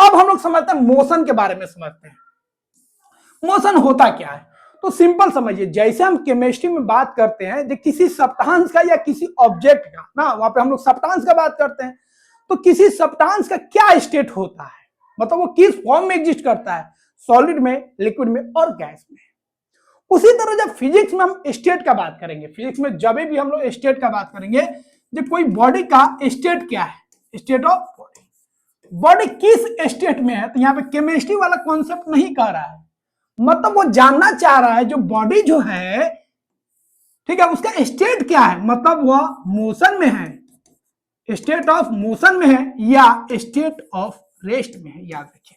अब हम लोग समझते हैं मोशन के बारे में समझते हैं। मोशन होता क्या है? तो सिंपल समझिए, जैसे हम केमिस्ट्री में बात करते हैं जो किसी सब्सटेंस का या किसी ऑब्जेक्ट का ना, वहां पे हम लोग सब्सटेंस का बात करते हैं, तो किसी सब्सटेंस का क्या स्टेट होता है, मतलब वो किस फॉर्म में एग्जिस्ट करता है, सॉलिड में, लिक्विड में और गैस में। उसी तरह जब फिजिक्स में हम स्टेट का बात करेंगे, फिजिक्स में जब भी हम लोग स्टेट का बात करेंगे, जब कोई बॉडी का स्टेट क्या है, स्टेट ऑफ बॉडी, बॉडी किस स्टेट में है, तो यहाँ पे केमिस्ट्री वाला कॉन्सेप्ट नहीं कह रहा है, मतलब वो जानना चाह रहा है जो बॉडी जो है, ठीक है, उसका स्टेट क्या है, मतलब वह मोशन में है, स्टेट ऑफ मोशन में है या स्टेट ऑफ रेस्ट में है, याद रखिएगा।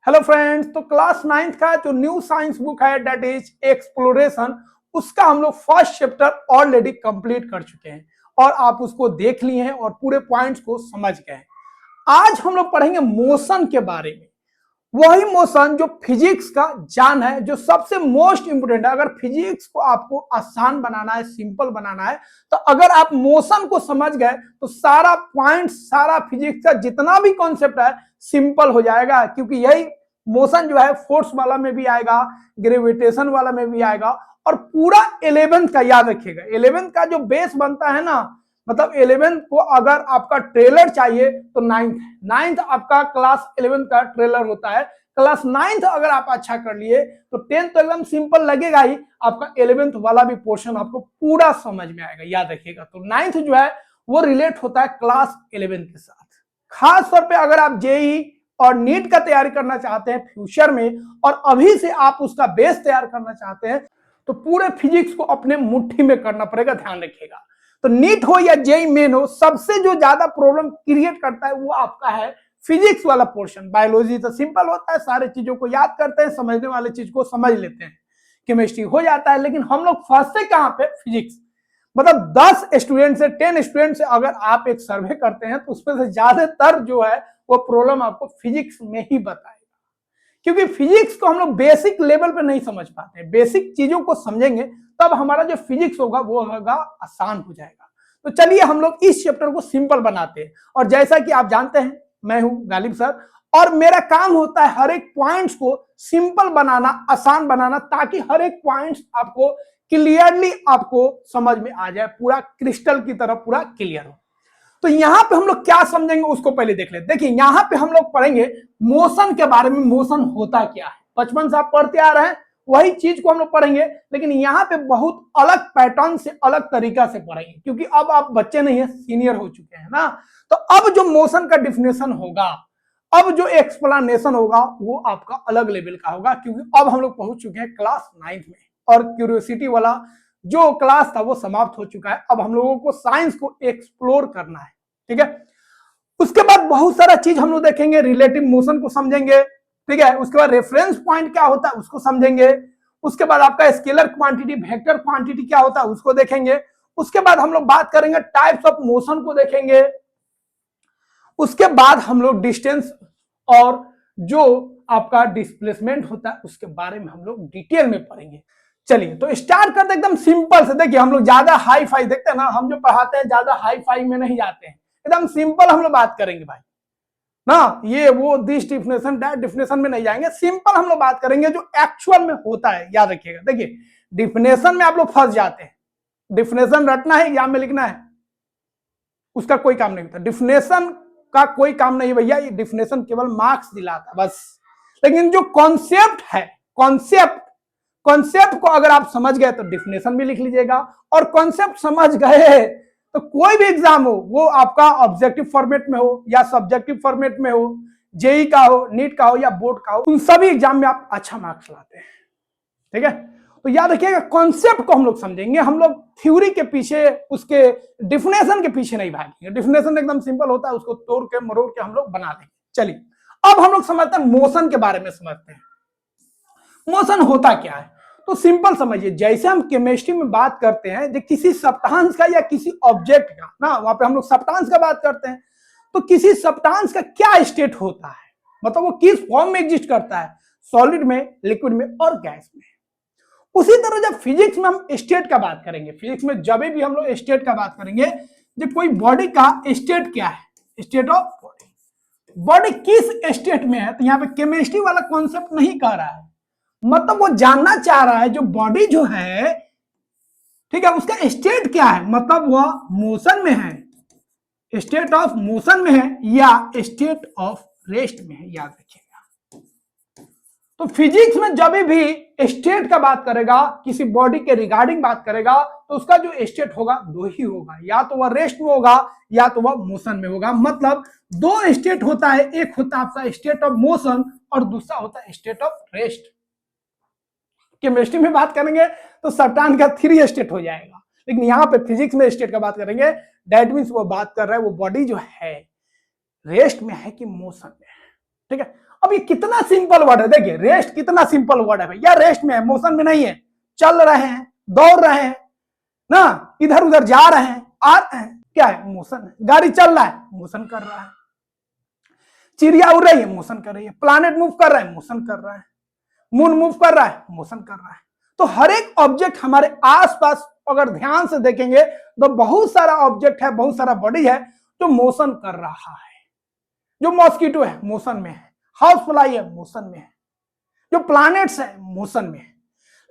हेलो फ्रेंड्स, तो क्लास 9th का जो न्यू साइंस बुक है दैट इज एक्सप्लोरेशन, उसका हम लोग फर्स्ट चैप्टर ऑलरेडी कंप्लीट कर चुके हैं और आप उसको देख लिए हैं और पूरे पॉइंट्स को समझ गए हैं। आज हम लोग पढ़ेंगे मोशन के बारे में, वही मोशन जो फिजिक्स का जान है, जो सबसे मोस्ट इंपोर्टेंट है। अगर फिजिक्स को आपको आसान बनाना है, सिंपल बनाना है, तो अगर आप मोशन को समझ गए तो सारा पॉइंट, सारा फिजिक्स का जितना भी कॉन्सेप्ट है सिंपल हो जाएगा, क्योंकि यही मोशन जो है फोर्स वाला में भी आएगा, ग्रेविटेशन वाला में भी आएगा, और पूरा 11th का याद रखिएगा। 11th का जो बेस बनता है ना, मतलब 11th को अगर आपका ट्रेलर चाहिए तो 9th आपका क्लास 11th का ट्रेलर होता है। क्लास 9th अगर आप अच्छा कर लिए तो 10th तो एकदम सिंपल लगेगा ही, आपका 11th वाला भी पोर्शन आपको पूरा समझ में आएगा, याद रखिएगा। तो 9th जो है वो रिलेट होता है क्लास 11th के साथ। खास तौर पे अगर आप जेई और नीट का तैयारी करना चाहते हैं फ्यूचर में, और अभी से आप उसका बेस तैयार करना चाहते हैं, तो पूरे फिजिक्स को अपने मुट्ठी में करना पड़ेगा, ध्यान रखिएगा। तो नीट हो या जेई मेन हो, सबसे जो ज्यादा प्रॉब्लम क्रिएट करता है वो आपका है फिजिक्स वाला पोर्शन। बायोलॉजी तो सिंपल होता है, सारे चीजों को याद करते हैं, समझने वाले चीज को समझ लेते हैं, केमिस्ट्री हो जाता है, लेकिन हम लोग फंसते कहां पे, फिजिक्स। मतलब 10 स्टूडेंट से 10 स्टूडेंट से अगर आप एक सर्वे करते हैं तो उसमें से ज्यादातर जो है वो प्रॉब्लम आपको फिजिक्स में ही बताएगा, क्योंकि फिजिक्स को हम लोग बेसिक लेवल पे नहीं समझ पाते। बेसिक चीजों को समझेंगे तब हमारा जो फिजिक्स होगा वो होगा आसान हो जाएगा। तो चलिए हम लोग इस चैप्टर को सिंपल बनाते हैं, और जैसा कि आप जानते हैं मैं हूं गालिब सर, और मेरा काम होता है हर एक पॉइंट्स को सिंपल बनाना, आसान बनाना, ताकि हर एक पॉइंट्स आपको क्लियरली आपको समझ में आ जाए, पूरा क्रिस्टल की तरह पूरा क्लियर हो। तो यहां पे हम लोग क्या समझेंगे उसको पहले देख लेते। देखिए यहां पे हम लोग पढ़ेंगे मोशन के बारे में, मोशन होता क्या है। बचपन से आप पढ़ते आ रहे हैं वही चीज को हम लोग पढ़ेंगे, लेकिन यहाँ पे बहुत अलग पैटर्न से, अलग तरीका से पढ़ेंगे, क्योंकि अब आप बच्चे नहीं है, सीनियर हो चुके हैं ना। तो अब जो मोशन का डिफिनेशन होगा, अब जो एक्सप्लेनेशन होगा वो आपका अलग लेवल का होगा, क्योंकि अब हम लोग पहुंच चुके हैं क्लास 9th में, और क्यूरियोसिटी वाला जो क्लास था वो समाप्त हो चुका है। अब हम लोगों को साइंस को एक्सप्लोर करना है, ठीक है। उसके बाद बहुत सारा चीज हम लोग देखेंगे, रिलेटिव मोशन को समझेंगे, ठीक है। उसके बाद रेफरेंस पॉइंट क्या होता है उसको समझेंगे। उसके बाद आपका स्केलर क्वांटिटी, वेक्टर क्वांटिटी क्या होता है उसको देखेंगे। उसके बाद हम लोग बात करेंगे टाइप्स ऑफ मोशन को देखेंगे। उसके बाद हम लोग डिस्टेंस और जो आपका डिस्प्लेसमेंट होता है उसके बारे में हम लोग डिटेल में पढ़ेंगे। चलिए तो स्टार्ट करते एकदम सिंपल से। देखिए हम लोग ज्यादा हाई फाई देखते हैं ना, हम जो पढ़ाते हैं ज्यादा हाई फाई में नहीं जाते हैं, एकदम सिंपल हम लोग बात करेंगे भाई ना, ये वो दिस डिफिनेशन दैट डिफिनेशन में नहीं जाएंगे, सिंपल हम लोग बात करेंगे जो एक्चुअल में होता है, याद रखिएगा। देखिए डिफिनेशन में आप लोग फंस जाते हैं, डिफिनेशन रटना है एग्जाम में लिखना है, उसका कोई काम नहीं होता। डिफिनेशन का कोई काम नहीं भैया, ये डिफिनेशन केवल मार्क्स दिलाता बस। लेकिन जो कॉन्सेप्ट है, कॉन्सेप्ट को अगर आप समझ गए तो डिफिनेशन भी लिख लीजिएगा, और कॉन्सेप्ट समझ गए तो कोई भी एग्जाम हो वो आपका ऑब्जेक्टिव फॉर्मेट में हो या सब्जेक्टिव फॉर्मेट में हो, जेई का हो, नीट का हो या बोर्ड का हो, उन सभी एग्जाम में आप अच्छा मार्क्स लाते हैं, ठीक है। तो याद रखिएगा कॉन्सेप्ट को हम लोग समझेंगे, हम लोग थ्योरी के पीछे, उसके डिफिनेशन के पीछे नहीं भागेंगे। डिफिनेशन एकदम सिंपल होता है, उसको तोड़ के मरोड़ के हम लोग बना देंगे। चलिए अब हम लोग समझते हैं मोशन के बारे में, समझते हैं मोशन होता क्या है। तो सिंपल समझिए, जैसे हम केमिस्ट्री में बात करते हैं जो किसी सब्सटेंस का या किसी ऑब्जेक्ट का ना, वहां पे हम लोग सब्सटेंस का बात करते हैं, तो किसी सब्सटेंस का क्या स्टेट होता है, मतलब वो किस फॉर्म में एग्जिस्ट करता है, सॉलिड में, लिक्विड में और गैस में। उसी तरह जब फिजिक्स में हम स्टेट का बात करेंगे, फिजिक्स में जब भी हम लोग स्टेट का बात करेंगे, जब कोई बॉडी का स्टेट क्या है, स्टेट ऑफ बॉडी, बॉडी किस स्टेट में है, तो यहाँ पे केमिस्ट्री वाला कॉन्सेप्ट नहीं कह रहा है, मतलब वो जानना चाह रहा है जो बॉडी जो है, ठीक है, उसका स्टेट क्या है, मतलब वह मोशन में है, स्टेट ऑफ मोशन में है या स्टेट ऑफ रेस्ट में है, याद रखिएगा। तो फिजिक्स में जब भी स्टेट का बात करेगा, किसी बॉडी के रिगार्डिंग बात करेगा, तो उसका जो स्टेट होगा दो ही होगा, या तो वह रेस्ट में होगा या तो वह मोशन में होगा। मतलब दो स्टेट होता है, एक होता है आपका स्टेट ऑफ मोशन और दूसरा होता है स्टेट ऑफ रेस्ट। केमिस्ट्री में बात करेंगे तो सब्सटेंस का 3 स्टेट हो जाएगा, लेकिन यहाँ पे फिजिक्स में स्टेट का बात करेंगे, दैट मीन्स वो बात कर रहा है वो बॉडी जो है रेस्ट में है कि मोशन में है, ठीक है। अब ये कितना सिंपल वर्ड है, देखिए रेस्ट कितना सिंपल वर्ड है भैया, रेस्ट में है, मोशन में नहीं है। चल रहे हैं, दौड़ रहे हैं ना, इधर उधर जा रहे हैं, आ रहे हैं, क्या है, मोशन है। गाड़ी चल रहा है, मोशन कर रहा है। चिड़िया उड़ रही है, मोशन कर रही है। प्लैनेट मूव कर रहा है, मोशन कर रहा है। मून मूव कर रहा है, मोशन कर रहा है। तो हर एक ऑब्जेक्ट हमारे आसपास अगर ध्यान से देखेंगे तो बहुत सारा ऑब्जेक्ट है, बहुत सारा बॉडी है जो मोशन कर रहा है। जो मॉस्किटो है मोशन में है, हाउस फ्लाई है मोशन में है, जो प्लैनेट्स है मोशन में है।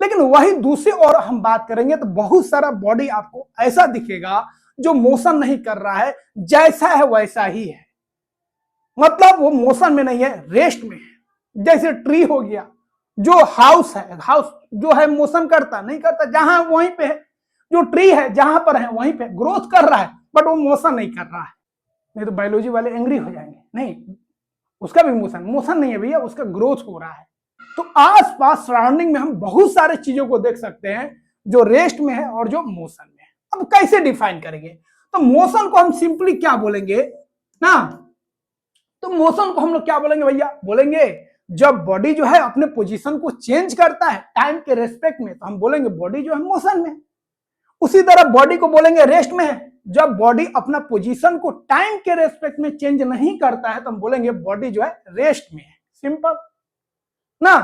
लेकिन वही दूसरी ओर हम बात करेंगे तो बहुत सारा बॉडी आपको ऐसा दिखेगा जो मोशन नहीं कर रहा है, जैसा है वैसा ही है, मतलब वो मोशन में नहीं है, रेस्ट में है। जैसे ट्री हो गया, जो हाउस है, हाउस जो है मोशन करता नहीं करता, जहां वहीं पे है। जो ट्री है जहां पर है वहीं पे ग्रोथ कर रहा है, बट वो मोशन नहीं कर रहा है। नहीं तो बायोलॉजी वाले एंग्री हो जाएंगे, नहीं उसका भी मोशन नहीं है भैया, उसका ग्रोथ हो रहा है। तो आसपास सराउंडिंग में हम बहुत सारे चीजों को देख सकते हैं जो रेस्ट में है और जो मोशन में है। अब कैसे डिफाइन करेंगे, तो मोशन को हम सिंपली क्या बोलेंगे ना, तो मोशन को हम लोग क्या बोलेंगे भैया, बोलेंगे जब बॉडी जो है अपने पोजीशन को चेंज करता है टाइम के रेस्पेक्ट में, तो हम बोलेंगे बॉडी जो है मोशन में। उसी तरह बॉडी को बोलेंगे रेस्ट में है, जब बॉडी अपना पोजीशन को टाइम के रेस्पेक्ट में चेंज नहीं करता है तो हम बोलेंगे बॉडी जो है रेस्ट में है। सिंपल ना।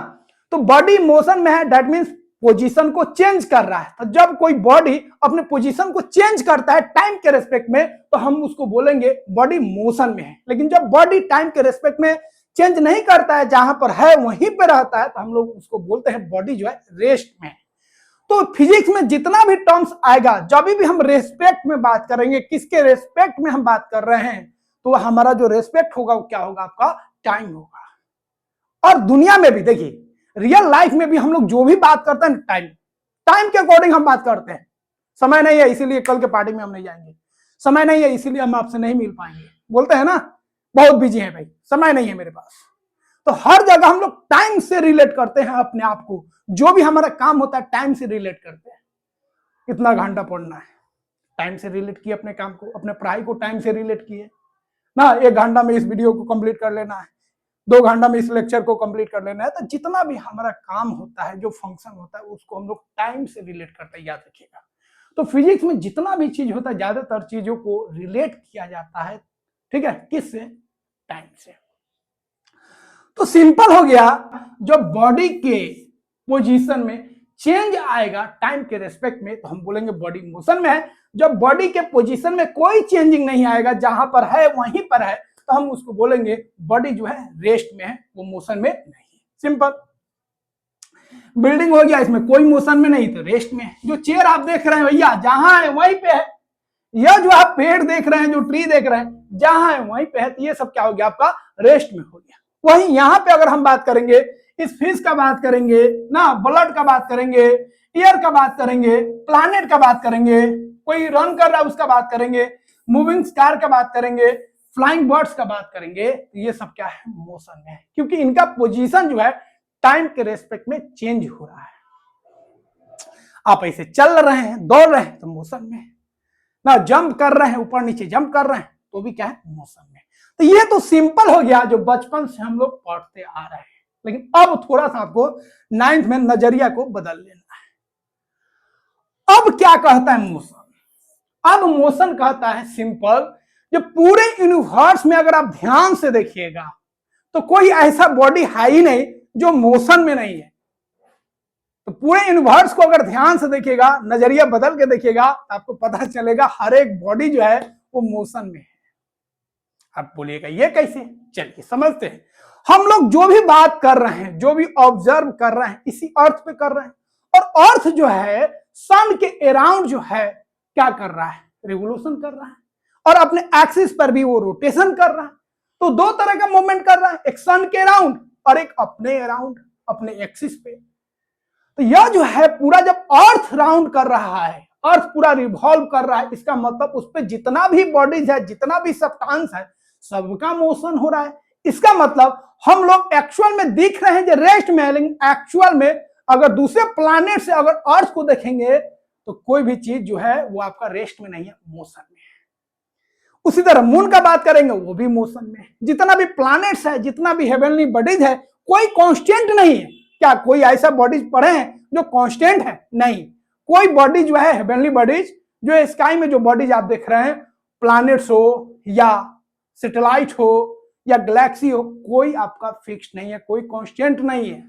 तो बॉडी मोशन में है, दैट मींस पोजीशन को चेंज कर रहा है। तो जब कोई बॉडी अपने पोजीशन को चेंज करता है टाइम के रेस्पेक्ट में तो हम उसको बोलेंगे बॉडी मोशन में है। लेकिन जब बॉडी टाइम के रेस्पेक्ट में चेंज नहीं करता है, जहां पर है वहीं पर रहता है, तो हम लोग उसको बोलते हैं बॉडी जो है रेस्ट में है। तो फिजिक्स में जितना भी टर्म्स आएगा, जब भी हम रेस्पेक्ट में बात करेंगे, किसके रेस्पेक्ट में हम बात कर रहे हैं, तो हमारा जो रेस्पेक्ट होगा वो क्या होगा, आपका टाइम होगा। और दुनिया में भी देखिए, रियल लाइफ में भी हम लोग जो भी बात करते हैं टाइम के अकॉर्डिंग हम बात करते हैं। समय नहीं है इसीलिए कल के पार्टी में हम नहीं जाएंगे, समय नहीं है इसीलिए हम आपसे नहीं मिल पाएंगे, बोलते हैं ना बहुत बिजी है भाई, समय नहीं है मेरे पास। तो हर जगह हम लोग टाइम से रिलेट करते हैं अपने आप को, जो भी हमारा काम होता है टाइम से रिलेट करते हैं। इतना घंटा पढ़ना है, टाइम से रिलेट किए अपने काम को, अपने पढ़ाई को टाइम से रिलेट किए ना। 1 घंटा में इस वीडियो को कंप्लीट कर लेना है, 2 घंटा में इस लेक्चर को कंप्लीट कर लेना है। तो जितना भी हमारा काम होता है, जो फंक्शन होता है, उसको हम लोग टाइम से रिलेट करते हैं, याद रखिएगा। तो फिजिक्स में जितना भी चीज होता है, ज्यादातर चीजों को रिलेट किया जाता है, ठीक है, किससे, टाइम से। तो सिंपल हो गया, जब बॉडी के पोजीशन में चेंज आएगा टाइम के रेस्पेक्ट में तो हम बोलेंगे बॉडी मोशन में है। जब बॉडी के पोजीशन में कोई चेंजिंग नहीं आएगा, जहां पर है वहीं पर है, तो हम उसको बोलेंगे बॉडी जो है रेस्ट में है, वो मोशन में नहीं। सिंपल। बिल्डिंग हो गया, इसमें कोई मोशन में नहीं तो रेस्ट में है। जो चेयर आप देख रहे हैं भैया, जहां है वहीं पे है। यह जो आप पेड़ देख रहे हैं, जो ट्री देख रहे हैं, जहां है वहीं पे है। तो ये सब क्या हो गया, आपका रेस्ट में हो गया। वहीं यहां पे अगर हम बात करेंगे, इस फिश का बात करेंगे ना, ब्लड का बात करेंगे, एयर का बात करेंगे, प्लैनेट का बात करेंगे, कोई रन कर रहा है उसका बात करेंगे, मूविंग स्टार का बात करेंगे, फ्लाइंग बर्ड्स का बात करेंगे, तो ये सब क्या है, मोशन में है। क्योंकि इनका पोजीशन जो है टाइम के रेस्पेक्ट में चेंज हो रहा है। आप ऐसे चल रहे हैं, दौड़ रहे हैं तो मोशन में ना, जंप कर रहे हैं, ऊपर नीचे जंप कर रहे हैं तो भी क्या है, मोशन में। तो ये तो सिंपल हो गया, जो बचपन से हम लोग पढ़ते आ रहे हैं। लेकिन अब थोड़ा सा आपको 9th में नजरिया को बदल लेना है। अब क्या कहता है मोशन, अब मोशन कहता है सिंपल, जो पूरे यूनिवर्स में अगर आप ध्यान से देखिएगा तो कोई ऐसा बॉडी है ही नहीं जो मोशन में नहीं है। तो पूरे यूनिवर्स को अगर ध्यान से देखिएगा, नजरिया बदल के देखिएगा, तो आपको पता चलेगा हर एक बॉडी जो है वो मोशन में है। आप बोलिएगा ये कैसे? चलिए समझते हैं। हम लोग जो भी बात कर रहे हैं, जो भी ऑब्जर्व कर रहे हैं, इसी अर्थ पे कर रहे हैं। और अर्थ जो है सन के अराउंड जो है क्या कर रहा है? रिवोल्यूशन कर रहा है, और अपने एक्सिस पर भी वो रोटेशन कर रहा है। तो दो तरह का मूवमेंट कर रहा है, एक सन के अराउंड और एक अपने अराउंड, अपने एक्सिस पे। तो यह जो है पूरा जब अर्थ राउंड कर रहा है, अर्थ पूरा रिवॉल्व कर रहा है, इसका मतलब उस पर जितना भी बॉडीज है, जितना भी सब्सटेंस है, सबका मोशन हो रहा है। इसका मतलब हम लोग एक्चुअल में दिख रहे हैं जो रेस्ट में, लेकिन एक्चुअल में अगर दूसरे प्लैनेट से अगर अर्थ को देखेंगे तो कोई भी चीज जो है वो आपका रेस्ट में नहीं है, मोशन में है। उसी तरह मून का बात करेंगे, वो भी मोशन में है। जितना भी प्लैनेट्स है, जितना भी हेवनली बॉडीज है, कोई कांस्टेंट नहीं है। क्या कोई ऐसा बॉडीज पढ़े हैं जो कांस्टेंट है? नहीं। कोई बॉडी जो है हेवनली बॉडीज, जो स्काई में जो बॉडीज आप देख रहे हैं, प्लैनेट्स हो या सैटेलाइट हो या गैलेक्सी हो, कोई आपका फिक्स नहीं है, कोई कांस्टेंट नहीं है।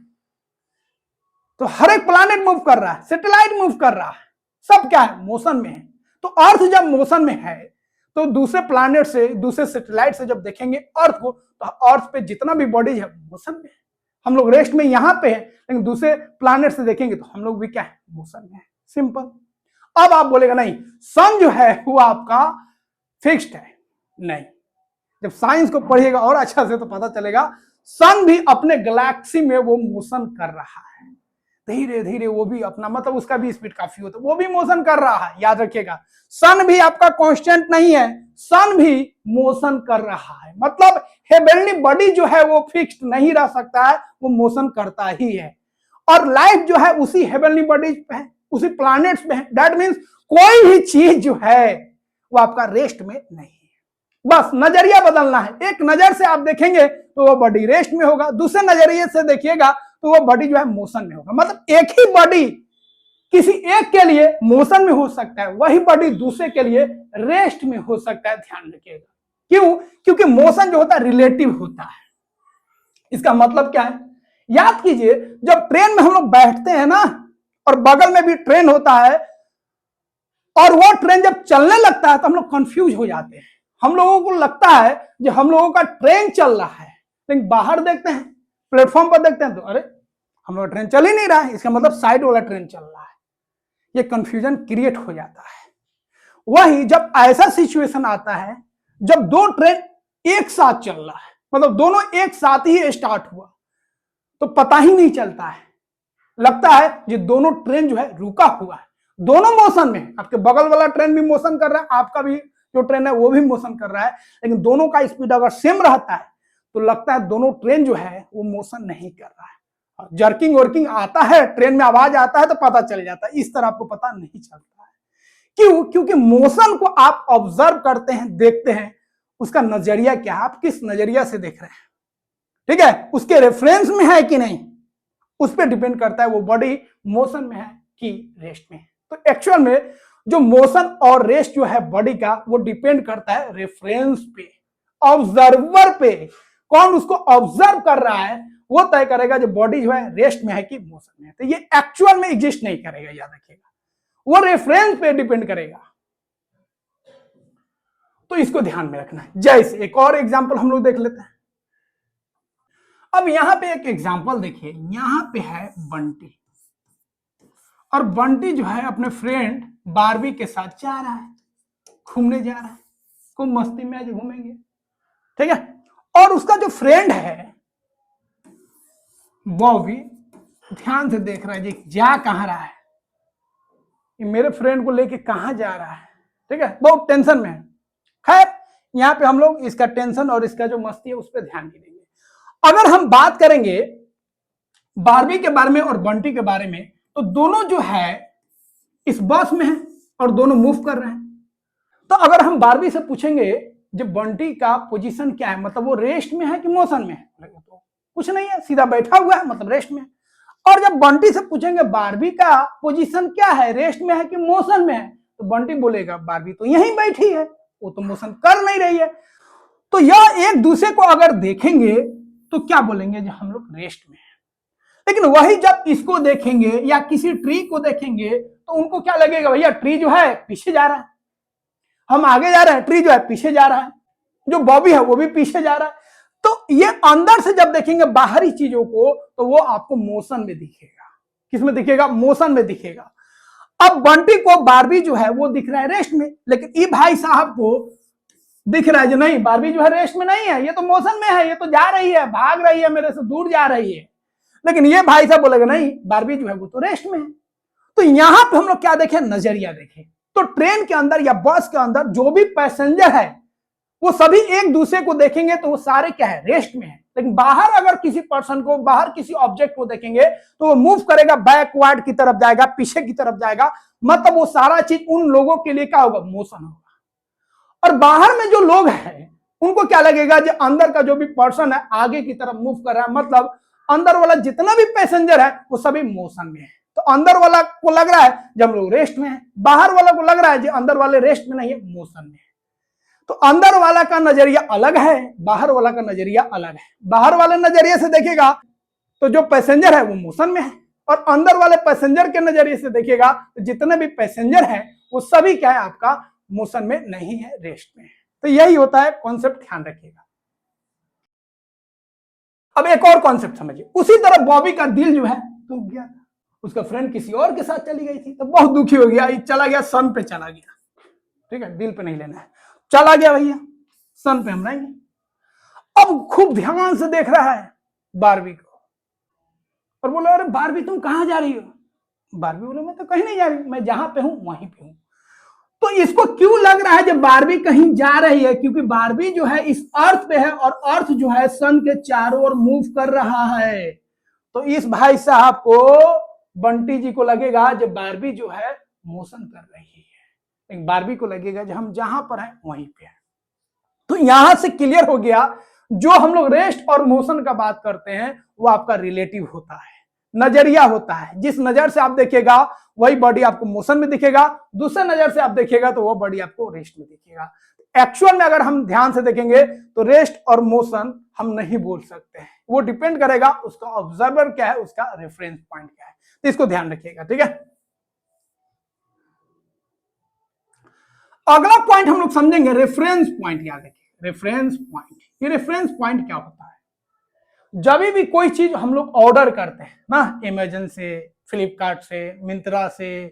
तो हर एक प्लैनेट मूव कर रहा है, सैटेलाइट मूव कर रहा है, सब क्या है? मोशन में है। तो अर्थ जब मोशन में है तो दूसरे प्लैनेट से, दूसरे सैटेलाइट से जब देखेंगे अर्थ को, तो अर्थ पे जितना भी बॉडीज है मोशन में है। हम लोग रेस्ट में यहां पे है, लेकिन दूसरे प्लैनेट से देखेंगे तो हम लोग भी क्या है? मोशन में है। सिंपल। अब आप बोलेगा नहीं, सन जो है वो आपका फिक्स्ड है। नहीं, जब साइंस को पढ़िएगा और अच्छा से तो पता चलेगा सन भी अपने गैलेक्सी में वो मोशन कर रहा है। धीरे धीरे वो भी अपना, मतलब उसका भी स्पीड काफी होता है, वो भी मोशन कर रहा है। याद रखिएगा, सन भी आपका कांस्टेंट नहीं है, सन भी मोशन कर रहा है। मतलब हेवनली बॉडी जो है वो फिक्स्ड नहीं रह सकता है, वो मोशन करता ही है। और लाइफ जो है उसी हेवनली बॉडीज पे है, उसी प्लैनेट्स में है। दैट मीन्स कोई भी चीज जो है वो आपका रेस्ट में नहीं है। बस नजरिया बदलना है। एक नजर से आप देखेंगे तो वो बॉडी रेस्ट में होगा, दूसरे नजरिए से देखिएगा तो वो बॉडी जो है मोशन में होगा। मतलब एक ही बॉडी किसी एक के लिए मोशन में हो सकता है, वही बॉडी दूसरे के लिए रेस्ट में हो सकता है। ध्यान रखिएगा। क्यों? क्योंकि मोशन जो होता है रिलेटिव होता है। इसका मतलब क्या है? याद कीजिए, जब ट्रेन में हम लोग बैठते हैं ना, और बगल में भी ट्रेन होता है, और वो ट्रेन जब चलने लगता है तो हम लोग कंफ्यूज हो जाते हैं। हम लोगों को लगता है कि हम लोगों का ट्रेन चल रहा है, लेकिन बाहर देखते हैं, प्लेटफॉर्म पर देखते हैं तो अरे हम लोग ट्रेन चल ही नहीं रहा है, इसका मतलब साइड वाला ट्रेन चल रहा है। ये कंफ्यूजन क्रिएट हो जाता है। वही जब ऐसा सिचुएशन आता है जब दो ट्रेन एक साथ चल रहा है, मतलब दोनों एक साथ ही स्टार्ट हुआ, तो पता ही नहीं चलता है, लगता है ये दोनों ट्रेन जो है रुका हुआ है, दोनों मोशन में। आपके बगल वाला ट्रेन भी मोशन कर रहा है, आपका भी जो ट्रेन है वो भी मोशन कर रहा है, लेकिन दोनों का स्पीड अगर सेम रहता है तो लगता है दोनों ट्रेन जो है वो मोशन नहीं कर रहा है। जर्किंग वर्किंग आता है, ट्रेन में आवाज आता है तो पता चल जाता है, इस तरह आपको पता नहीं चलता है। क्यों? क्योंकि मोशन को आप ऑब्जर्व करते हैं, देखते हैं, उसका नजरिया क्या है, आप किस नजरिया से देख रहे हैं, ठीक है, उसके रेफरेंस में है कि नहीं, उस पर डिपेंड करता है वो बॉडी मोशन में है कि रेस्ट में है। तो एक्चुअल में जो मोशन और रेस्ट जो है बॉडी का, वो डिपेंड करता है रेफरेंस पे, ऑब्जर्वर पे। कौन उसको ऑब्जर्व कर रहा है वो तय करेगा जो बॉडी जो है रेस्ट में है कि मोशन में है। तो ये एक्चुअल में एग्जिस्ट नहीं करेगा, याद रखिएगा, वो रेफरेंस पे डिपेंड करेगा। तो इसको ध्यान में रखना है। जैसे एक और एग्जांपल हम लोग देख लेते हैं। अब यहां पे एक एग्जांपल देखिए, यहां पे है बंटी, और बंटी जो है अपने फ्रेंड बारबी के साथ जा रहा है, घूमने जा रहा है, खूब मस्ती में आज घूमेंगे, ठीक है। और उसका जो फ्रेंड है वो भी ध्यान से देख रहा है जी जा कहां रहा है, ये मेरे फ्रेंड को लेके कहां जा रहा है, ठीक है, बहुत टेंशन में है। खैर यहाँ पे हम लोग इसका टेंशन और इसका जो मस्ती है उस पर ध्यान नहीं देंगे। अगर हम बात करेंगे बारबी के बारे में और बंटी के बारे में, तो दोनों जो है इस बस में है और दोनों मूव कर रहे हैं। तो अगर हम बारबी से पूछेंगे जो बंटी का पोजीशन क्या है, मतलब वो रेस्ट में है कि मोशन में है, तो कुछ नहीं है, सीधा बैठा हुआ है, मतलब रेस्ट में है। और जब बंटी से पूछेंगे बारबी का पोजीशन क्या है, रेस्ट में है कि मोशन में है, तो बंटी बोलेगा बारबी तो यहीं बैठी है, वो तो मोशन कर नहीं रही है। तो यह एक दूसरे को अगर देखेंगे तो क्या बोलेंगे, जो हम लोग रेस्ट में है। लेकिन वही जब इसको देखेंगे या किसी ट्री को देखेंगे तो उनको क्या लगेगा, भैया ट्री जो है पीछे जा रहा है, हम आगे जा रहे हैं, ट्री जो है पीछे जा रहा है। जो बॉबी है वो भी पीछे जा रहा है। तो ये अंदर से जब देखेंगे बाहरी चीजों को तो वो आपको मोशन में दिखेगा। किसमें दिखेगा? मोशन में दिखेगा। अब बंटी को बारबी जो है वो दिख रहा है रेस्ट में, लेकिन ये भाई साहब को दिख रहा है जो नहीं, बारबी जो है रेस्ट में नहीं है, ये तो मोशन में है, ये तो जा रही है, भाग रही है, मेरे से दूर जा रही है। लेकिन ये भाई साहब बोलेगा नहीं, बारबी जो है वो तो रेस्ट में है। तो यहां पे हम लोग क्या देखें? नजरिया देखें। तो ट्रेन के अंदर या बस के अंदर जो भी पैसेंजर है वो सभी एक दूसरे को देखेंगे तो वो सारे क्या है? रेस्ट में है। लेकिन बाहर अगर किसी पर्सन को, बाहर किसी ऑब्जेक्ट को देखेंगे तो वो मूव करेगा, बैकवर्ड की तरफ जाएगा, पीछे की तरफ जाएगा, मतलब वो सारा चीज उन लोगों के लिए क्या होगा? मोशन होगा। और बाहर में जो लोग हैं उनको क्या लगेगा? जो अंदर का जो भी पर्सन है आगे की तरफ मूव कर रहा है, मतलब अंदर वाला जितना भी पैसेंजर है वो सभी मोशन में है। तो अंदर वाला को लग रहा है जब हम लोग रेस्ट में है, बाहर वाला को लग रहा है जो अंदर वाले रेस्ट में नहीं है, मोशन में है। तो अंदर वाला का नजरिया अलग है, बाहर वाला का नजरिया अलग है। बाहर वाले नजरिए से देखेगा तो जो पैसेंजर है वो मोशन में है, और अंदर वाले पैसेंजर के नजरिए से देखेगा तो जितने भी पैसेंजर हैं वो सभी क्या है? आपका मोशन में नहीं है, रेस्ट में है। तो यही होता है कॉन्सेप्ट, ध्यान रखिएगा। अब एक और कॉन्सेप्ट समझिए। उसी तरह बॉबी का दिल जो है टूट गया, उसका फ्रेंड किसी और के साथ चली गई थी तो बहुत दुखी हो गया, चला गया सन पे चला गया, ठीक है, दिल पे नहीं लेना है, चला गया भैया सन पे हम रहेंगे। अब खूब ध्यान से देख रहा है बारबी को और बोला अरे बारबी तुम कहां जा रही हो? बारबी बोले मैं तो कहीं नहीं जा रही, मैं जहां पे हूं वहीं पे हूं। तो इसको क्यों लग रहा है जब बारबी कहीं जा रही है? क्योंकि बारबी जो है इस अर्थ पे है और अर्थ जो है सन के चारों ओर मूव कर रहा है। तो इस भाई साहब को, बंटी जी को लगेगा जब बारबी जो है मोशन कर रही है, बारबी को लगेगा जब हम जहां पर है वहीं पे है। तो यहां से क्लियर हो गया जो हम लोग रेस्ट और मोशन का बात करते हैं वो आपका रिलेटिव होता है, नजरिया होता है। जिस नजर से आप देखेगा वही बॉडी आपको मोशन में दिखेगा, दूसरे नजर से आप देखेगा तो वो बॉडी आपको रेस्ट में दिखेगा। एक्चुअल में अगर हम ध्यान से देखेंगे तो रेस्ट और मोशन हम नहीं बोल सकते हैं, वो डिपेंड करेगा उसका ऑब्जर्वर क्या है, उसका रेफरेंस पॉइंट क्या है। तो इसको ध्यान रखिएगा, ठीक है। अगला पॉइंट हम लोग समझेंगे रेफरेंस पॉइंट। याद रखिए रेफरेंस पॉइंट। ये रेफरेंस पॉइंट क्या होता है? जब भी कोई चीज हम लोग ऑर्डर करते हैं ना, अमेजन से, फ्लिपकार्ट से, मिंत्रा से,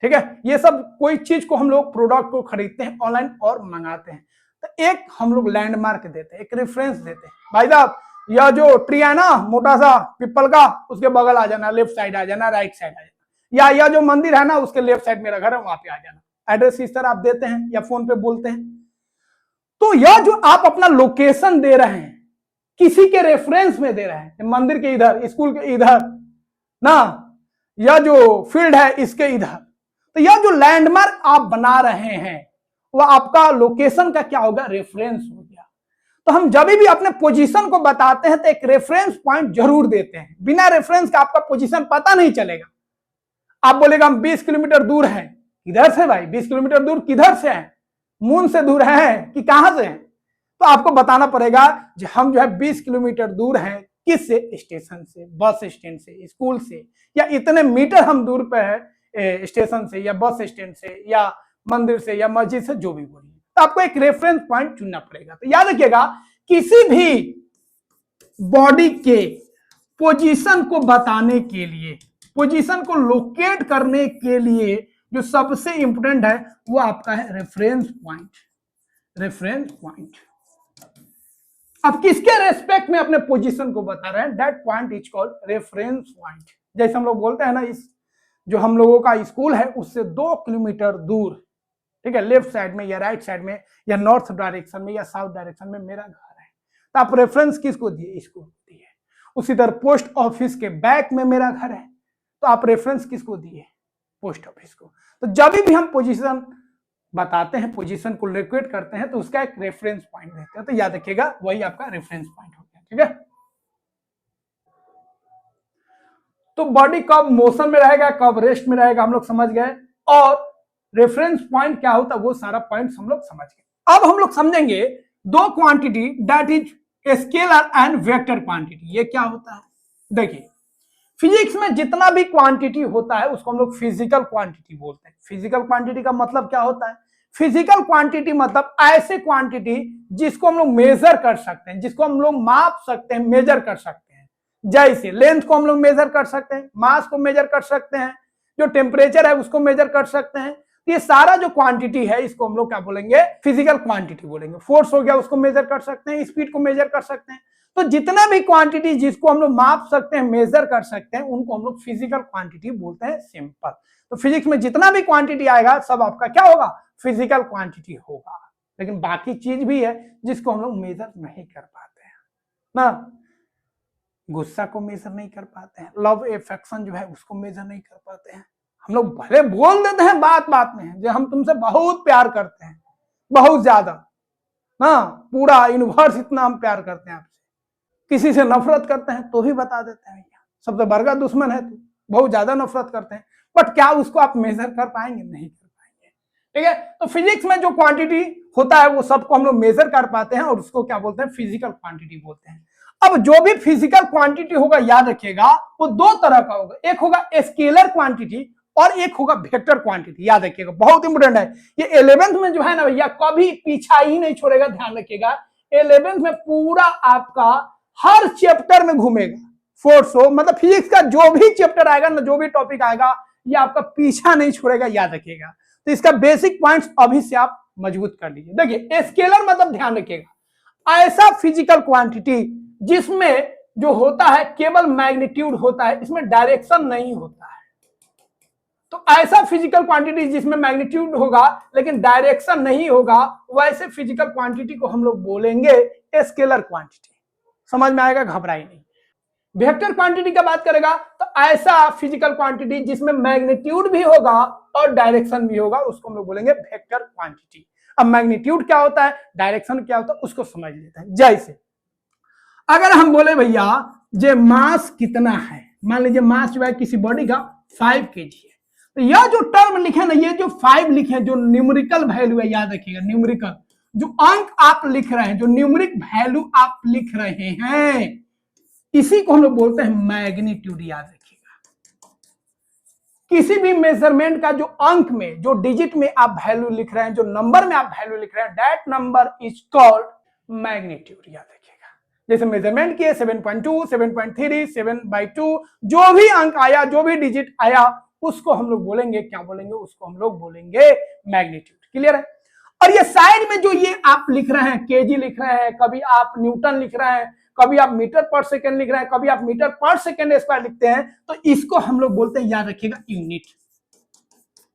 ठीक है, ये सब कोई चीज को हम लोग प्रोडक्ट को खरीदते हैं ऑनलाइन और मंगाते हैं, तो एक हम लोग लैंडमार्क देते हैं, एक रेफरेंस देते हैं। भाई साहब यह जो ट्री है ना मोटा सा पीपल का, उसके बगल आ जाना, लेफ्ट साइड आ जाना, राइट साइड आ जाना, या यह जो मंदिर है ना उसके लेफ्ट साइड मेरा घर है वहां पे आ जाना। एड्रेस इस तरह आप देते हैं या फोन पे बोलते हैं। तो यह जो आप अपना लोकेशन दे रहे हैं किसी के रेफरेंस में दे रहे हैं, मंदिर के इधर, स्कूल के इधर ना, यह जो फील्ड है इसके इधर, तो यह जो लैंडमार्क आप बना रहे हैं वह आपका लोकेशन का क्या होगा? रेफरेंस हो गया। तो हम जब भी अपने पोजीशन को बताते हैं तो एक रेफरेंस पॉइंट जरूर देते हैं। बिना रेफरेंस का आपका पोजीशन पता नहीं चलेगा। आप बोलेगा हम 20 किलोमीटर दूर हैं, किधर से भाई 20 किलोमीटर दूर किधर से है? मून से दूर है कि कहां से है? तो आपको बताना पड़ेगा कि हम जो है 20 किलोमीटर दूर हैं, किस से? स्टेशन से, बस स्टैंड से, स्कूल से, या इतने मीटर हम दूर पे है स्टेशन से या बस स्टैंड से या मंदिर से या मस्जिद से, जो भी बोलिए। तो आपको एक रेफरेंस पॉइंट चुनना पड़ेगा। तो याद रखिएगा किसी भी बॉडी के पोजीशन को बताने के लिए, पोजीशन को लोकेट करने के लिए जो सबसे इंपोर्टेंट है वो आपका है रेफरेंस पॉइंट। रेफरेंस पॉइंट अब किसके रेस्पेक्ट में अपने पोजीशन को बता रहे हैं, that point is called reference point. जैसे हम लोग बोलते हैं ना, इस जो हम लोगों का स्कूल है उससे 2 किलोमीटर दूर, ठीक है, लेफ्ट साइड में या राइट साइड में या नॉर्थ डायरेक्शन में या साउथ डायरेक्शन में मेरा घर है। तो आप रेफरेंस किसको दिए? इसको दिए। उसी तरह पोस्ट ऑफिस के बैक में मेरा घर है, तो आप रेफरेंस किसको दिए? पोस्ट ऑफिस को। तो जब भी हम पोजीशन बताते हैं, पोजीशन को लोकेट करते हैं, तो उसका एक रेफरेंस पॉइंट देते हैं। तो याद रखिएगा वही आपका रेफरेंस पॉइंट हो गया, ठीक है। तो बॉडी कब मोशन में रहेगा, कब रेस्ट में रहेगा, हम लोग समझ गए। और रेफरेंस पॉइंट क्या होता है वो सारा पॉइंट हम लोग समझ गए। अब हम लोग समझेंगे दो quantity, that is scalar and vector quantity. ये क्या होता है? देखिए फिजिक्स में जितना भी क्वांटिटी होता है उसको हम लोग फिजिकल क्वांटिटी बोलते हैं। फिजिकल क्वांटिटी का मतलब क्या होता है? फिजिकल क्वांटिटी मतलब ऐसे क्वांटिटी जिसको हम लोग मेजर कर सकते हैं, जिसको हम लोग माप सकते हैं, मेजर कर सकते हैं। जैसे लेंथ को हम लोग मेजर कर सकते हैं, मास को मेजर कर सकते हैं, जो टेम्परेचर है उसको मेजर कर सकते हैं। ये सारा जो क्वांटिटी है इसको हम लोग क्या बोलेंगे, फिजिकल क्वांटिटी बोलेंगे। फोर्स हो गया उसको मेजर कर सकते हैं, स्पीड को मेजर कर सकते हैं। तो जितना भी क्वांटिटी जिसको हम लोग माप सकते हैं, मेजर कर सकते हैं, उनको हम लोग फिजिकल क्वांटिटी बोलते हैं, सिंपल। तो फिजिक्स में जितना भी क्वांटिटी आएगा सब आपका क्या होगा, फिजिकल क्वांटिटी होगा। लेकिन बाकी चीज भी है जिसको हम लोग मेजर नहीं कर पाते हैं ना, गुस्सा को मेजर नहीं कर पाते हैं, लव एफेक्शन जो है उसको मेजर नहीं कर पाते हैं। हम लोग भले बोल देते हैं बात बात में जो हम तुमसे बहुत प्यार करते हैं, बहुत ज्यादा ना, पूरा यूनिवर्स इतना हम प्यार करते हैं आपसे। किसी से नफरत करते हैं तो भी बता देते हैं भैया सबसे बड़ा दुश्मन है तू, बहुत ज्यादा नफरत करते हैं। बट क्या उसको आप मेजर कर पाएंगे, नहीं कर पाएंगे। ठीक है, तो फिजिक्स में जो क्वांटिटी होता है वो सबको हम लोग मेजर कर पाते हैं और उसको क्या बोलते हैं, फिजिकल क्वांटिटी बोलते हैं। अब जो भी फिजिकल क्वांटिटी होगा याद रखिएगा वो दो तरह का होगा, एक होगा स्केलर क्वांटिटी और एक होगा वेक्टर क्वांटिटी। याद रखिएगा, बहुत इंपोर्टेंट है ये। 11th में जो है ना भैया कभी पीछा ही नहीं छोड़ेगा, ध्यान रखिएगा। 11th में पूरा आपका हर चैप्टर में घूमेगा। फोर्स हो मतलब फिजिक्स का जो भी चैप्टर आएगा ना, जो भी टॉपिक आएगा, ये आपका पीछा नहीं छोड़ेगा, याद रखिएगा। तो इसका बेसिक पॉइंट्स अभी से आप मजबूत कर लीजिए। देखिए स्केलर मतलब ध्यान रखिएगा ऐसा फिजिकल क्वांटिटी जिसमें जो होता है केवल मैग्नीट्यूड होता है, इसमें डायरेक्शन नहीं होता है। तो ऐसा फिजिकल क्वांटिटी जिसमें मैग्नीट्यूड होगा लेकिन डायरेक्शन नहीं होगा, वैसे फिजिकल क्वांटिटी को हम लोग बोलेंगे स्केलर क्वांटिटी। समझ में आएगा, घबराई नहीं। वेक्टर क्वांटिटी का बात करेगा तो ऐसा फिजिकल क्वांटिटी जिसमें मैग्नीट्यूड भी होगा और डायरेक्शन भी होगा, उसको हम लोग बोलेंगे वेक्टर क्वांटिटी। अब मैग्नीट्यूड क्या होता है, डायरेक्शन क्या होता है, उसको समझ लेते हैं। जैसे अगर हम बोले भैया जे मास कितना है, मान लीजिए मास जो है किसी बॉडी का 5 kg है, तो यह जो टर्म लिखे ना, ये जो 5 लिखे जो न्यूमेरिकल वैल्यू है, याद रखिएगा न्यूमेरिकल जो अंक आप लिख रहे हैं, जो न्यूमेरिक वैल्यू आप लिख रहे हैं, इसी को हम लोग बोलते हैं मैग्नीट्यूड। याद रखिएगा किसी भी मेजरमेंट का जो अंक में, जो डिजिट में आप वैल्यू लिख रहे हैं, जो नंबर में आप वैल्यू लिख रहे हैं, that number is called magnitude. याद रखिएगा जैसे मेजरमेंट किए 7.2, 7.3, 7/2, जो भी अंक आया, जो भी डिजिट आया, उसको हम लोग बोलेंगे, क्या बोलेंगे, उसको हम लोग बोलेंगे मैग्नीट्यूड। क्लियर है। और ये साइड में जो ये आप लिख रहे हैं, केजी लिख रहे हैं, कभी आप न्यूटन लिख रहे हैं, कभी आप मीटर पर सेकेंड लिख रहे हैं, कभी आप मीटर पर सेकेंड स्क्वायर लिखते हैं, तो इसको हम लोग बोलते हैं, याद रखिएगा, यूनिट।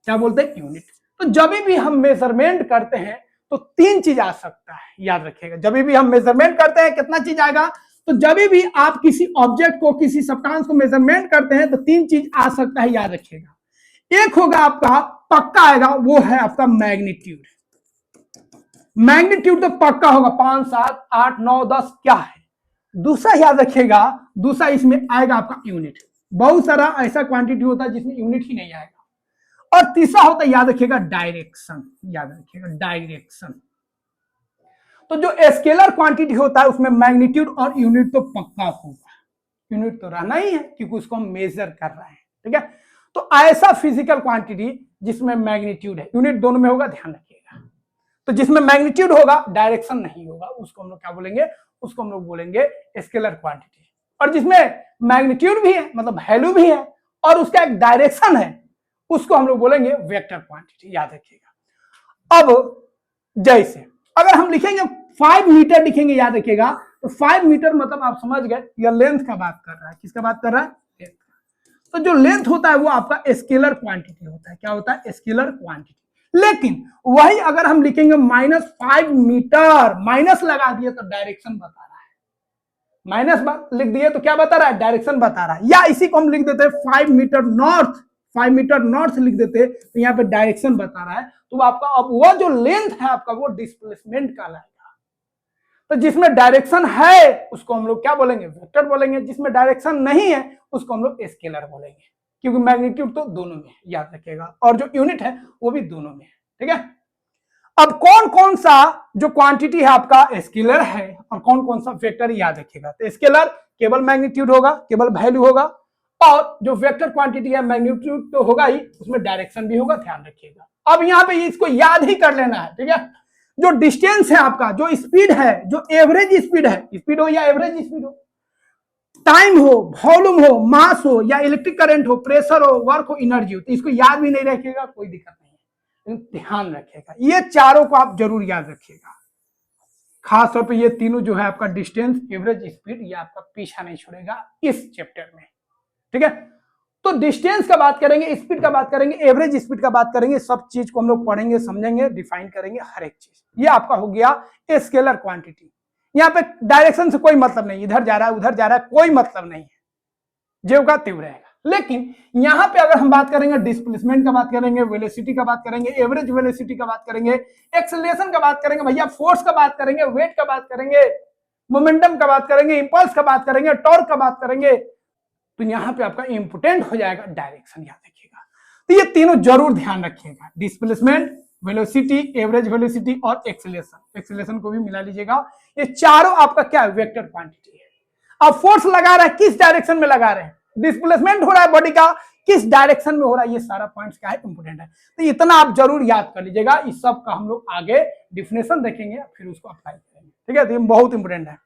क्या बोलते हैं, यूनिट। तो जब भी हम मेजरमेंट करते हैं तो 3 चीज आ सकता है, याद रखिएगा। जब भी हम मेजरमेंट करते हैं कितना चीज आएगा, तो जब भी आप किसी ऑब्जेक्ट को, किसी सब्सटेंस को मेजरमेंट करते हैं तो 3 चीज आ सकता है, याद रखिएगा। एक होगा आपका पक्का आएगा, वो है आपका मैग्नीट्यूड। मैग्नीट्यूड तो पक्का होगा, 5, 7, 8, 9, 10 क्या है। दूसरा याद रखिएगा, दूसरा इसमें आएगा आपका यूनिट। बहुत सारा ऐसा क्वांटिटी होता है जिसमें यूनिट ही नहीं आएगा। और तीसरा होता है, याद रखिएगा, डायरेक्शन। याद रखिएगा डायरेक्शन। तो जो स्केलर क्वांटिटी होता है उसमें मैग्नीट्यूड और यूनिट तो पक्का होगा, यूनिट तो रहना ही है क्योंकि उसको हम मेजर कर रहे हैं। ठीक है, तो ऐसा फिजिकल क्वांटिटी जिसमें मैग्नीट्यूड है, यूनिट दोनों में होगा, ध्यान रखिएगा। तो जिसमें मैग्नीट्यूड होगा, डायरेक्शन नहीं होगा, उसको हम लोग क्या बोलेंगे, उसको हम लोग बोलेंगे स्केलर क्वांटिटी। और जिसमें मैग्नीट्यूड भी है मतलब वैल्यू भी है और उसका एक डायरेक्शन है, उसको हम लोग बोलेंगे वेक्टर क्वांटिटी। याद रखिएगा। अब जैसे अगर हम लिखेंगे 5 मीटर लिखेंगे, याद रखिएगा, तो 5 मीटर मतलब आप समझ गए यह लेंथ का बात कर रहा है। किसका बात कर रहा है, लेंथ। तो जो लेंथ होता है वो आपका स्केलर क्वांटिटी होता है। क्या होता है, स्केलर क्वांटिटी। लेकिन वही अगर हम लिखेंगे -5 मीटर, माइनस लगा दिए तो डायरेक्शन बता रहा है। माइनस लिख दिए तो क्या बता रहा है, डायरेक्शन बता रहा है। या इसी को हम लिख देते हैं 5 मीटर नॉर्थ, 5 मीटर नॉर्थ लिख देते तो यहाँ पे डायरेक्शन बता रहा है। तो आपका अब वो जो लेंथ है आपका वो डिस्प्लेसमेंट कहलाएगा। तो जिसमें डायरेक्शन है उसको हम लोग क्या बोलेंगे, वेक्टर बोलेंगे। जिसमें डायरेक्शन नहीं है उसको हम लोग स्केलर बोलेंगे, क्योंकि मैग्नीट्यूड तो दोनों में है, याद रखिएगा। और जो यूनिट है वो भी दोनों में है। ठीक है। अब कौन कौन सा जो क्वांटिटी है आपका स्केलर है और कौन कौन सा वेक्टर, याद रखिएगा। तो स्केलर केवल मैग्नीट्यूड होगा, केवल वैल्यू होगा। और जो वेक्टर क्वांटिटी है मैग्नीट्यूड तो होगा ही, उसमें डायरेक्शन भी होगा, ध्यान रखिएगा। अब यहाँ पे इसको याद ही कर लेना है, ठीक है। जो डिस्टेंस है आपका, जो स्पीड है, जो एवरेज स्पीड है, स्पीड हो या एवरेज स्पीड हो, टाइम हो, वॉल्यूम हो, मास हो या इलेक्ट्रिक करंट हो, प्रेशर हो, वर्क हो, एनर्जी हो, तो इसको याद भी नहीं रखिएगा, कोई दिक्कत नहीं है, ध्यान रखिएगा। ये चारों को आप जरूर याद रखिएगा, खास तौर पे ये तीनों जो है आपका डिस्टेंस, एवरेज स्पीड, ये आपका पीछा नहीं छोड़ेगा इस चैप्टर में, ठीक है। तो डिस्टेंस का बात करेंगे, स्पीड का बात करेंगे, एवरेज स्पीड का बात करेंगे, सब चीज को हम लोग पढ़ेंगे, समझेंगे, डिफाइन करेंगे हर एक चीज। ये आपका हो गया स्केलर क्वांटिटी। यहाँ पे डायरेक्शन से कोई मतलब नहीं, इधर जा रहा है उधर जा रहा है, कोई मतलब नहीं है, जो का त्यों रहेगा। लेकिन यहाँ पे अगर हम बात करेंगे डिस्प्लेसमेंट का बात करेंगे, वेलोसिटी का बात करेंगे, एवरेज वेलोसिटी का बात करेंगे, एक्सेलरेशन का बात करेंगे, भैया फोर्स का बात करेंगे, वेट का बात करेंगे, मोमेंटम का बात करेंगे, इंपल्स का बात करेंगे, टॉर्क का बात करेंगे, तो यहाँ पे आपका इंपोर्टेंट हो जाएगा डायरेक्शन, याद रखिएगा। तो ये तीनों जरूर ध्यान रखिएगा, डिस्प्लेसमेंट, वेलोसिटी, एवरेज वेलोसिटी और एक्सेलरेशन, एक्सेलरेशन को भी मिला लीजिएगा। ये चारों आपका क्या है, वेक्टर क्वांटिटी है। अब फोर्स लगा रहा है, किस डायरेक्शन में लगा रहे हैं, डिस्प्लेसमेंट हो रहा है बॉडी का, किस डायरेक्शन में हो रहा है, ये सारा पॉइंट्स क्या है, इंपोर्टेंट है। तो इतना आप जरूर याद कर लीजिएगा, इस सब का हम लोग आगे डिफिनेशन देखेंगे, फिर उसको अप्लाई करेंगे, ठीक है। तो ये बहुत इंपोर्टेंट है।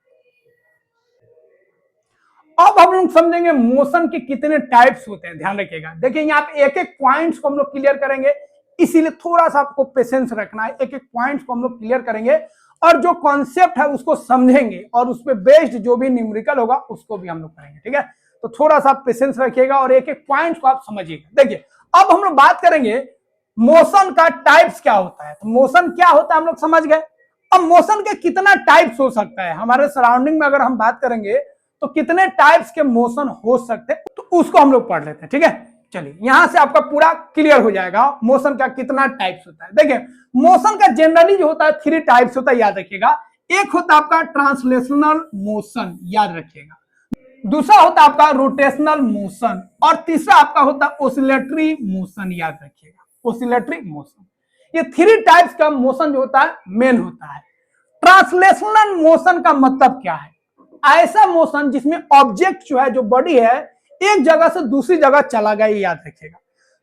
अब हम लोग समझेंगे मोशन के कितने टाइप्स होते हैं, ध्यान रखिएगा। देखिए यहाँ पे एक एक पॉइंट्स को हम लोग क्लियर करेंगे, इसीलिए थोड़ा सा आपको पेशेंस रखना है, एक एक पॉइंट्स को हम लोग क्लियर करेंगे और जो कॉन्सेप्ट है उसको समझेंगे और उस पर बेस्ड जो भी न्यूमेरिकल होगा उसको भी हम लोग करेंगे, ठीक है। तो थोड़ा सा पेशेंस रखिएगा और एक एक पॉइंट्स को आप समझिएगा। देखिए अब हम लोग बात करेंगे मोशन का टाइप्स क्या होता है। तो मोशन क्या होता है हम लोग समझ गए। अब मोशन के कितना टाइप्स हो सकता है, हमारे सराउंडिंग में अगर हम बात करेंगे तो कितने टाइप्स के मोशन हो सकते हैं, तो उसको हम लोग पढ़ लेते हैं, ठीक है। चलिए यहां से आपका पूरा क्लियर हो जाएगा मोशन का कितना टाइप्स होता है। देखिए मोशन का जनरली जो होता है 3 टाइप्स होता है, याद रखिएगा। एक होता है आपका ट्रांसलेशनल मोशन, याद रखिएगा। दूसरा होता है आपका रोटेशनल मोशन और तीसरा आपका होता है ऑसिलेटरी मोशन, याद रखिएगा, ऑसिलेटरी मोशन। ये 3 टाइप्स का मोशन जो होता है मेन होता है। ट्रांसलेशनल मोशन का मतलब क्या है, ऐसा मोशन जिसमें ऑब्जेक्ट जो है, जो बॉडी है, एक जगह से दूसरी जगह चला गया, याद रखिएगा।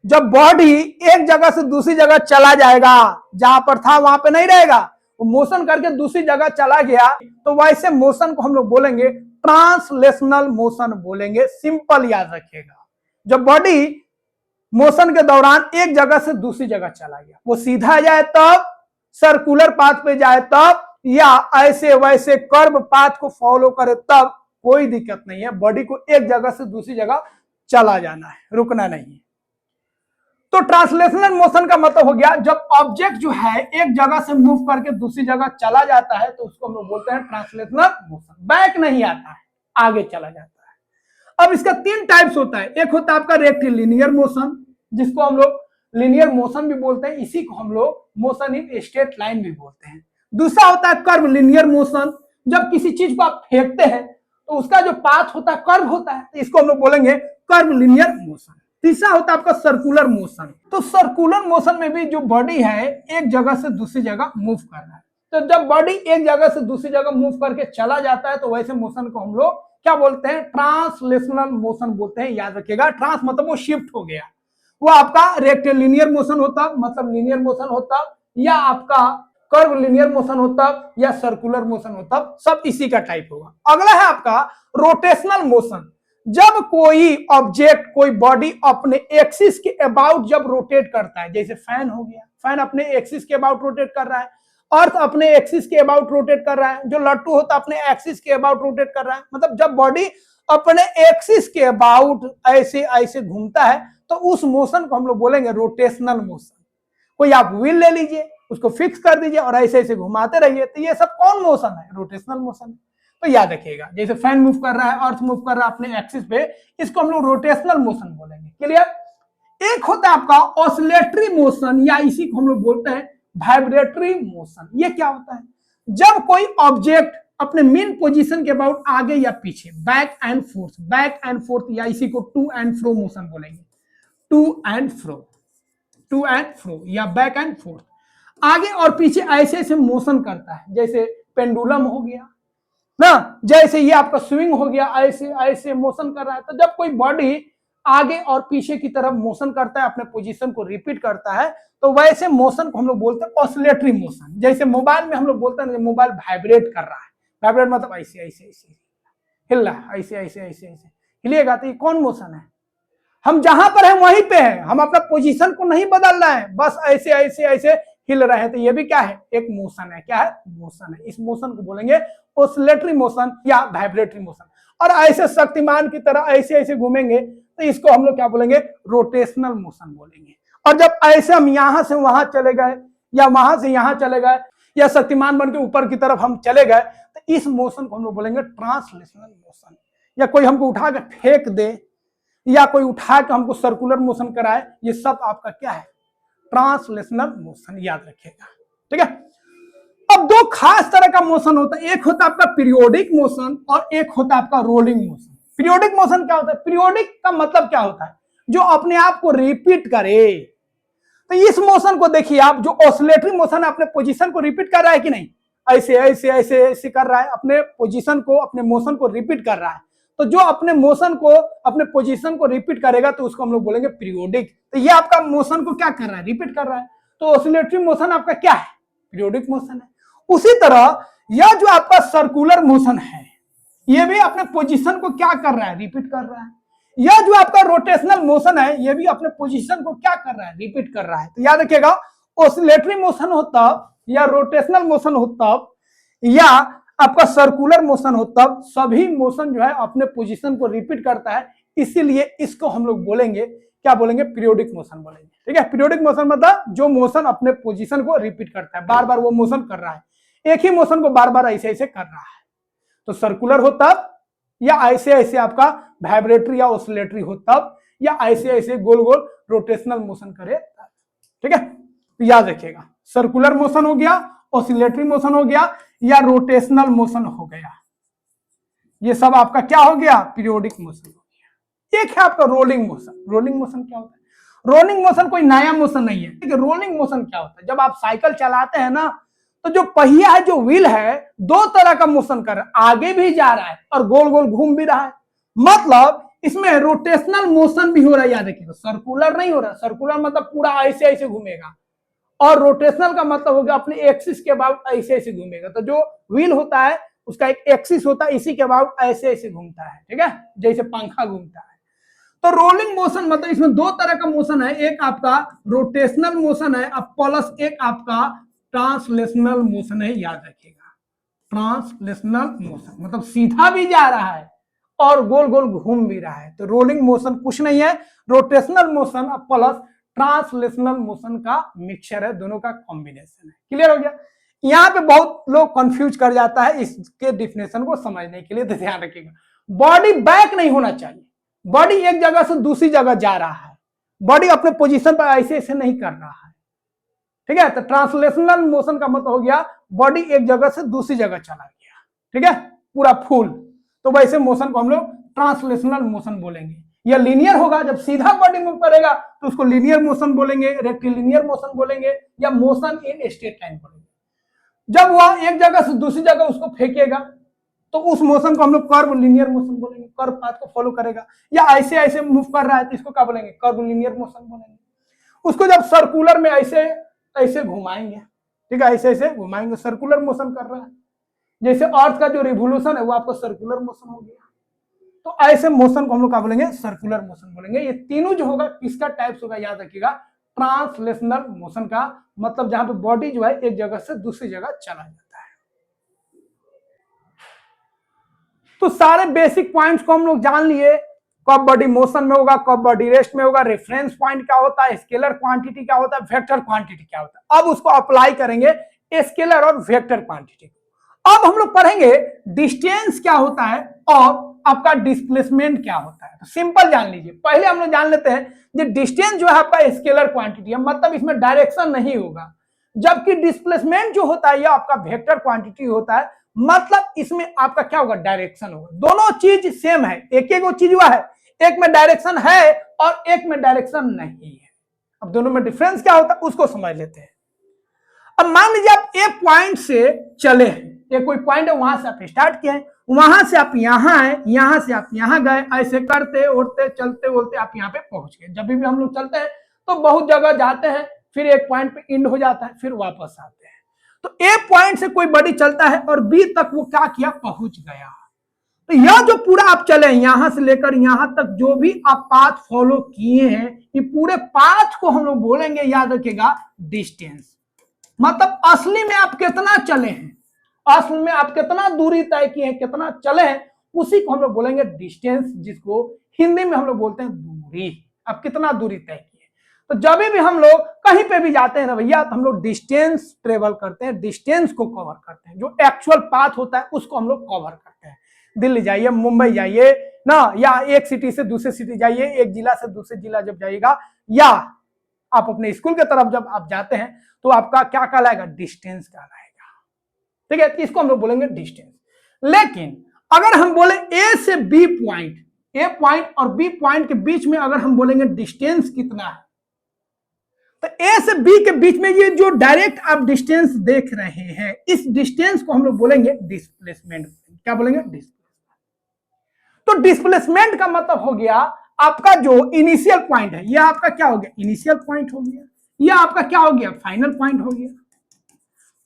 जब बॉडी एक जगह से दूसरी जगह चला जाएगा, जहां पर था वहां पे नहीं रहेगा, वो मोशन करके दूसरी जगह चला गया, तो वैसे मोशन को हम लोग बोलेंगे ट्रांसलेशनल मोशन बोलेंगे, सिंपल याद रखिएगा। जब बॉडी मोशन के दौरान एक जगह से दूसरी जगह चला गया, वो सीधा जाए तब, सर्कुलर पाथ पे जाए तब, या ऐसे वैसे कर्व पाथ को फॉलो करे तब, कोई दिक्कत नहीं है। बॉडी को एक जगह से दूसरी जगह चला जाना है, रुकना नहीं है। तो ट्रांसलेशनल मोशन का मतलब हो गया जब ऑब्जेक्ट जो है एक जगह से मूव करके दूसरी जगह चला जाता है, तो उसको हम लोग बोलते हैं ट्रांसलेशनल मोशन। बैक नहीं आता है, आगे चला जाता है। अब इसका 3 टाइप्स होता है। एक होता है आपका रेक्टिलिनियर मोशन, जिसको हम लोग लिनियर मोशन भी बोलते हैं, इसी को हम लोग मोशन इन स्ट्रेट लाइन भी बोलते हैं। दूसरा होता है कर्व लिनियर मोशन, जब किसी चीज को आप फेंकते हैं तो उसका जो पाथ होता है कर्व होता है, तो इसको हम लोग बोलेंगे कर्व लिनियर मोशन। तीसरा होता है आपका सर्कुलर मोशन। तो सर्कुलर मोशन में भी जो बॉडी है एक जगह से दूसरी जगह मूव कर रहा है, तो जब बॉडी एक जगह से दूसरी जगह मूव करके चला जाता है, तो वैसे मोशन को हम लोग क्या बोलते हैं, ट्रांसलेशनल मोशन बोलते हैं, याद रखिएगा। ट्रांस मतलब वो शिफ्ट हो गया, वो आपका रेक्टिलिनियर मोशन होता, मतलब लिनियर मोशन होता, या आपका कर्व लिनियर मोशन होता, या सर्कुलर मोशन होता, सब इसी का टाइप होगा। अगला है आपका रोटेशनल मोशन। जब कोई ऑब्जेक्ट, कोई बॉडी अपने एक्सिस के अबाउट जब रोटेट करता है, जैसे फैन हो गया, फैन अपने एक्सिस के अबाउट रोटेट कर रहा है, अर्थ अपने एक्सिस के अबाउट रोटेट कर रहा है, जो लट्टू होता है अपने एक्सिस के अबाउट रोटेट कर रहा है। मतलब जब बॉडी अपने एक्सिस के अबाउट ऐसे ऐसे घूमता है, तो उस मोशन को हम लोग बोलेंगे रोटेशनल मोशन। कोई आप व्हील ले लीजिए, उसको फिक्स कर दीजिए और ऐसे ऐसे घुमाते रहिए, तो ये सब कौन मोशन है, रोटेशनल मोशन। तो याद रखिएगा, जैसे फैन मूव कर रहा है, अर्थ मूव कर रहा है अपने एक्सिस पे, इसको हम लोग रोटेशनल मोशन बोलेंगे। क्लियर। एक होता है आपका ऑसिलेटरी मोशन, या इसी को हम लोग बोलते हैं वाइब्रेटरी मोशन। ये क्या होता है, जब कोई ऑब्जेक्ट अपने मेन पोजीशन के अबाउट आगे या पीछे, बैक एंड फोर्थ, या इसी को टू एंड फ्रो मोशन बोलेंगे। टू एंड फ्रो या बैक एंड फोर्थ, आगे और पीछे ऐसे ऐसे मोशन करता है, जैसे पेंडुलम हो गया ना, जैसे ये आपका स्विंग हो गया, ऐसे ऐसे मोशन कर रहा है। तो जब कोई बॉडी आगे और पीछे की तरफ मोशन करता है, अपने पोजीशन को रिपीट करता है, तो वैसे मोशन को हम लोग बोलते हैं ऑसिलेटरी मोशन। जैसे मोबाइल में हम लोग बोलते हैं मोबाइल वाइब्रेट कर रहा है, वाइब्रेट मतलब ऐसे ऐसे ऐसे हिल रहा है, ऐसे ऐसे ऐसे ऐसे हिलेगा, तो ये कौन मोशन है? हम जहां पर है वहीं पे है, हम अपना पोजीशन को नहीं बदल रहे हैं, बस ऐसे ऐसे ऐसे हिल रहे हैं, तो ये भी क्या है? एक मोशन है। क्या है? मोशन है। इस मोशन को बोलेंगे ऑसिलेटरी मोशन या वाइब्रेटरी मोशन। और ऐसे शक्तिमान की तरह ऐसे ऐसे घूमेंगे तो इसको हम लोग क्या बोलेंगे? रोटेशनल मोशन बोलेंगे। और जब ऐसे हम यहां से वहां चले गए या वहां से यहां चले गए या शक्तिमान बन के ऊपर की तरफ हम चले गए, तो इस मोशन को हम लोग बोलेंगे ट्रांसलेशनल मोशन। या कोई हमको उठा के फेंक दे या कोई उठा के हमको सर्कुलर मोशन कराए, ये सब आपका क्या है? ट्रांसलेशनल मोशन, याद रखिएगा। ठीक है। अब दो खास तरह का मोशन होता है, एक होता है आपका पीरियोडिक मोशन और एक होता है आपका रोलिंग मोशन। पीरियोडिक मोशन क्या होता है? पीरियोडिक का मतलब क्या होता है? जो अपने आप को रिपीट करे। तो इस मोशन को देखिए आप, जो ऑसिलेटरी मोशन है अपने पोजीशन को रिपीट कर रहा है कि नहीं? ऐसे ऐसे ऐसे ऐसे कर रहा है, अपने पोजीशन को, अपने मोशन को रिपीट कर रहा है। तो जो अपने मोशन को, अपने पोजीशन को रिपीट करेगा तो उसको हम लोग बोलेंगे पीरियोडिक। तो ये आपका मोशन को क्या कर रहा है? रिपीट कर रहा है। तो ऑसिलेटरी मोशन आपका क्या है? पीरियोडिक मोशन है। उसी तरह यह जो आपका सर्कुलर मोशन है, यह भी अपने पोजीशन को क्या कर रहा है? रिपीट कर रहा है। यह जो आपका रोटेशनल मोशन है, यह भी अपने पोजीशन को क्या कर रहा है? रिपीट कर रहा है। तो याद रखिएगा, ऑसिलेटरी मोशन हो तब, या रोटेशनल मोशन हो तब, या आपका सर्कुलर मोशन हो तब, सभी मोशन जो है अपने पोजीशन को रिपीट करता है। इसीलिए इसको हम लोग बोलेंगे, क्या बोलेंगे? पीरियोडिक मोशन बोलेंगे। ठीक है। पीरियोडिक मोशन मतलब जो मोशन अपने पोजीशन को रिपीट करता है, बार बार वो मोशन कर रहा है, एक ही मोशन को बार बार ऐसे ऐसे कर रहा है। तो सर्कुलर हो तब, या ऐसे ऐसे आपका वाइब्रेटरी या ऑसिलेटरी हो तब, या ऐसे ऐसे गोल गोल रोटेशनल मोशन करे तब। ठीक है। तो याद रखिएगा, सर्कुलर मोशन हो गया, ऑसिलेटरी मोशन हो गया, या रोटेशनल मोशन हो गया, ये सब आपका क्या हो गया? पीरियोडिक मोशन हो गया। एक है आपका रोलिंग मोशन। रोलिंग मोशन क्या होता है? रोलिंग मोशन कोई नया मोशन नहीं है। ठीक है। रोलिंग मोशन क्या होता है? जब आप साइकिल चलाते हैं ना, तो जो पहिया है, जो व्हील है, दो तरह का मोशन कर रहा है, आगे भी जा रहा है और गोल गोल घूम भी रहा है। मतलब इसमें रोटेशनल मोशन भी हो रहा है। याद रखिएगा, सर्कुलर नहीं हो रहा। सर्कुलर मतलब पूरा ऐसे ऐसे घूमेगा, और रोटेशनल का मतलब होगा अपने एक्सिस के बाद ऐसे ऐसे घूमेगा। तो जो व्हील होता है उसका एक एक्सिस होता है, इसी के बाद ऐसे ऐसे घूमता है। ठीक है। जैसे पंखा घूमता है। तो रोलिंग मोशन मतलब इसमें दो तरह का मोशन है, एक आपका रोटेशनल मोशन है, अब प्लस एक आपका ट्रांसलेशनल मोशन है। याद रखिएगा, ट्रांसलेशनल मोशन मतलब सीधा भी जा रहा है और गोल गोल घूम भी रहा है। तो रोलिंग मोशन कुछ नहीं है, rotational motion plus translational motion का मिक्सचर है, दोनों का कॉम्बिनेशन है। क्लियर हो गया? यहाँ पे बहुत लोग कंफ्यूज कर जाता है इसके डिफिनेशन को समझने के लिए। तो ध्यान रखिएगा, बॉडी बैक नहीं होना चाहिए। बॉडी एक जगह से दूसरी जगह जा रहा है, बॉडी अपने पोजीशन पर ऐसे ऐसे नहीं कर रहा है। ठीक है। तो ट्रांसलेशनल मोशन का मतलब हो गया बॉडी एक जगह से दूसरी जगह चला गया। ठीक है, पूरा फुल। तो वैसे मोशन को हम लोग ट्रांसलेशनल मोशन बोलेंगे। या लीनियर होगा, जब सीधा बॉडी मूव करेगा तो उसको लीनियर मोशन बोलेंगे, रेक्टिलिनियर मोशन बोलेंगे, या मोशन इन स्ट्रेट लाइन बोलेंगे। जब वह एक जगह से दूसरी जगह उसको फेंकेगा तो उस मोशन को हम लोग कर्व लीनियर मोशन बोलेंगे, कर्व पाथ को फॉलो करेगा। या ऐसे ऐसे मूव कर रहा है तो इसको क्या बोलेंगे? कर्व लीनियर मोशन बोलेंगे। उसको जब सर्कुलर में ऐसे ऐसे घुमाएंगे, ठीक है, ऐसे ऐसे घुमाएंगे, सर्कुलर मोशन कर रहा है। जैसे अर्थ का जो रिवोल्यूशन है वो आपका सर्कुलर मोशन हो गया। तो ऐसे मोशन को हम लोग क्या बोलेंगे? सर्कुलर मोशन बोलेंगे। ये तीनों जो होगा किसका टाइप्स होगा? याद रखिएगा, ट्रांसलेशनल मोशन का। मतलब जहां पे बॉडी जो है एक जगह से दूसरी जगह चला जाता है। तो सारे बेसिक पॉइंट्स को हम लोग जान लिए, कब बॉडी मोशन में होगा, कब बॉडी रेस्ट में होगा, रेफरेंस पॉइंट क्या होता है, स्केलर क्वांटिटी क्या होता है, वेक्टर क्वांटिटी क्या होता है। अब उसको अप्लाई करेंगे स्केलर और वेक्टर क्वांटिटी। अब हम लोग पढ़ेंगे डिस्टेंस क्या होता है और आपका डिस्प्लेसमेंट क्या होता है। तो सिंपल जान लीजिए, पहले हम लोग जान लेते हैं कि डिस्टेंस जो है आपका स्केलर क्वांटिटी है, मतलब इसमें डायरेक्शन नहीं होगा। जबकि डिस्प्लेसमेंट जो होता है यह आपका वेक्टर क्वांटिटी होता है, मतलब इसमें आपका क्या होगा? डायरेक्शन होगा। दोनों चीज सेम है, एक एक वो चीज हुआ है, एक में डायरेक्शन है और एक में डायरेक्शन नहीं है। अब दोनों में डिफरेंस क्या होता है उसको समझ लेते हैं। अब मान लीजिए आप ए पॉइंट से चले हैं, ये कोई पॉइंट है, वहां से आप स्टार्ट किए हैं, वहां से आप यहाँ आए, यहाँ से आप यहाँ गए, ऐसे करते उड़ते चलते बोलते आप यहाँ पे पहुंच गए। जब भी हम लोग चलते हैं तो बहुत जगह जाते हैं, फिर एक पॉइंट पे एंड हो जाता है, फिर वापस आते हैं। तो ए पॉइंट से कोई बॉडी चलता है और बी तक वो क्या किया, पहुंच गया। तो यह जो पूरा आप चले यहां से लेकर यहां तक जो भी आप पाथ फॉलो किए हैं, ये पूरे पाथ को हम लोग बोलेंगे, याद रखिएगा, डिस्टेंस। मतलब असली में आप कितना चले हैं, असल में आप कितना दूरी तय किए हैं, कितना चले हैं, उसी को हम लोग बोलेंगे डिस्टेंस, जिसको हिंदी में हम लोग बोलते हैं दूरी। आप कितना दूरी तय किए। तो जब भी हम लोग कहीं पे भी जाते हैं ना भैया, तो हम लोग डिस्टेंस ट्रेवल करते हैं, डिस्टेंस को कवर करते हैं। जो एक्चुअल पाथ होता है उसको हम लोग कवर करते हैं। दिल्ली जाइए, मुंबई जाइए ना, या एक सिटी से दूसरे सिटी जाइए, एक जिला से दूसरे जिला जब जाइएगा, या आप अपने स्कूल के तरफ जब आप जाते हैं, तो आपका क्या कहलाएगा, डिस्टेंस कहलाएगा। ठीक है, इसको हम लोग बोलेंगे डिस्टेंस। लेकिन अगर हम बोले ए से बी पॉइंट, ए पॉइंट और बी पॉइंट के बीच में अगर हम बोलेंगे डिस्टेंस कितना है, तो ए से बी के बीच में ये जो डायरेक्ट आप डिस्टेंस देख रहे हैं, इस डिस्टेंस को हम लोग बोलेंगे डिस्प्लेसमेंट। क्या बोलेंगे, डिस्प्लेसमेंट। तो डिस्प्लेसमेंट का मतलब हो गया आपका जो इनिशियल पॉइंट है, यह आपका क्या हो गया, इनिशियल पॉइंट हो गया, यह आपका क्या हो गया, फाइनल पॉइंट हो गया।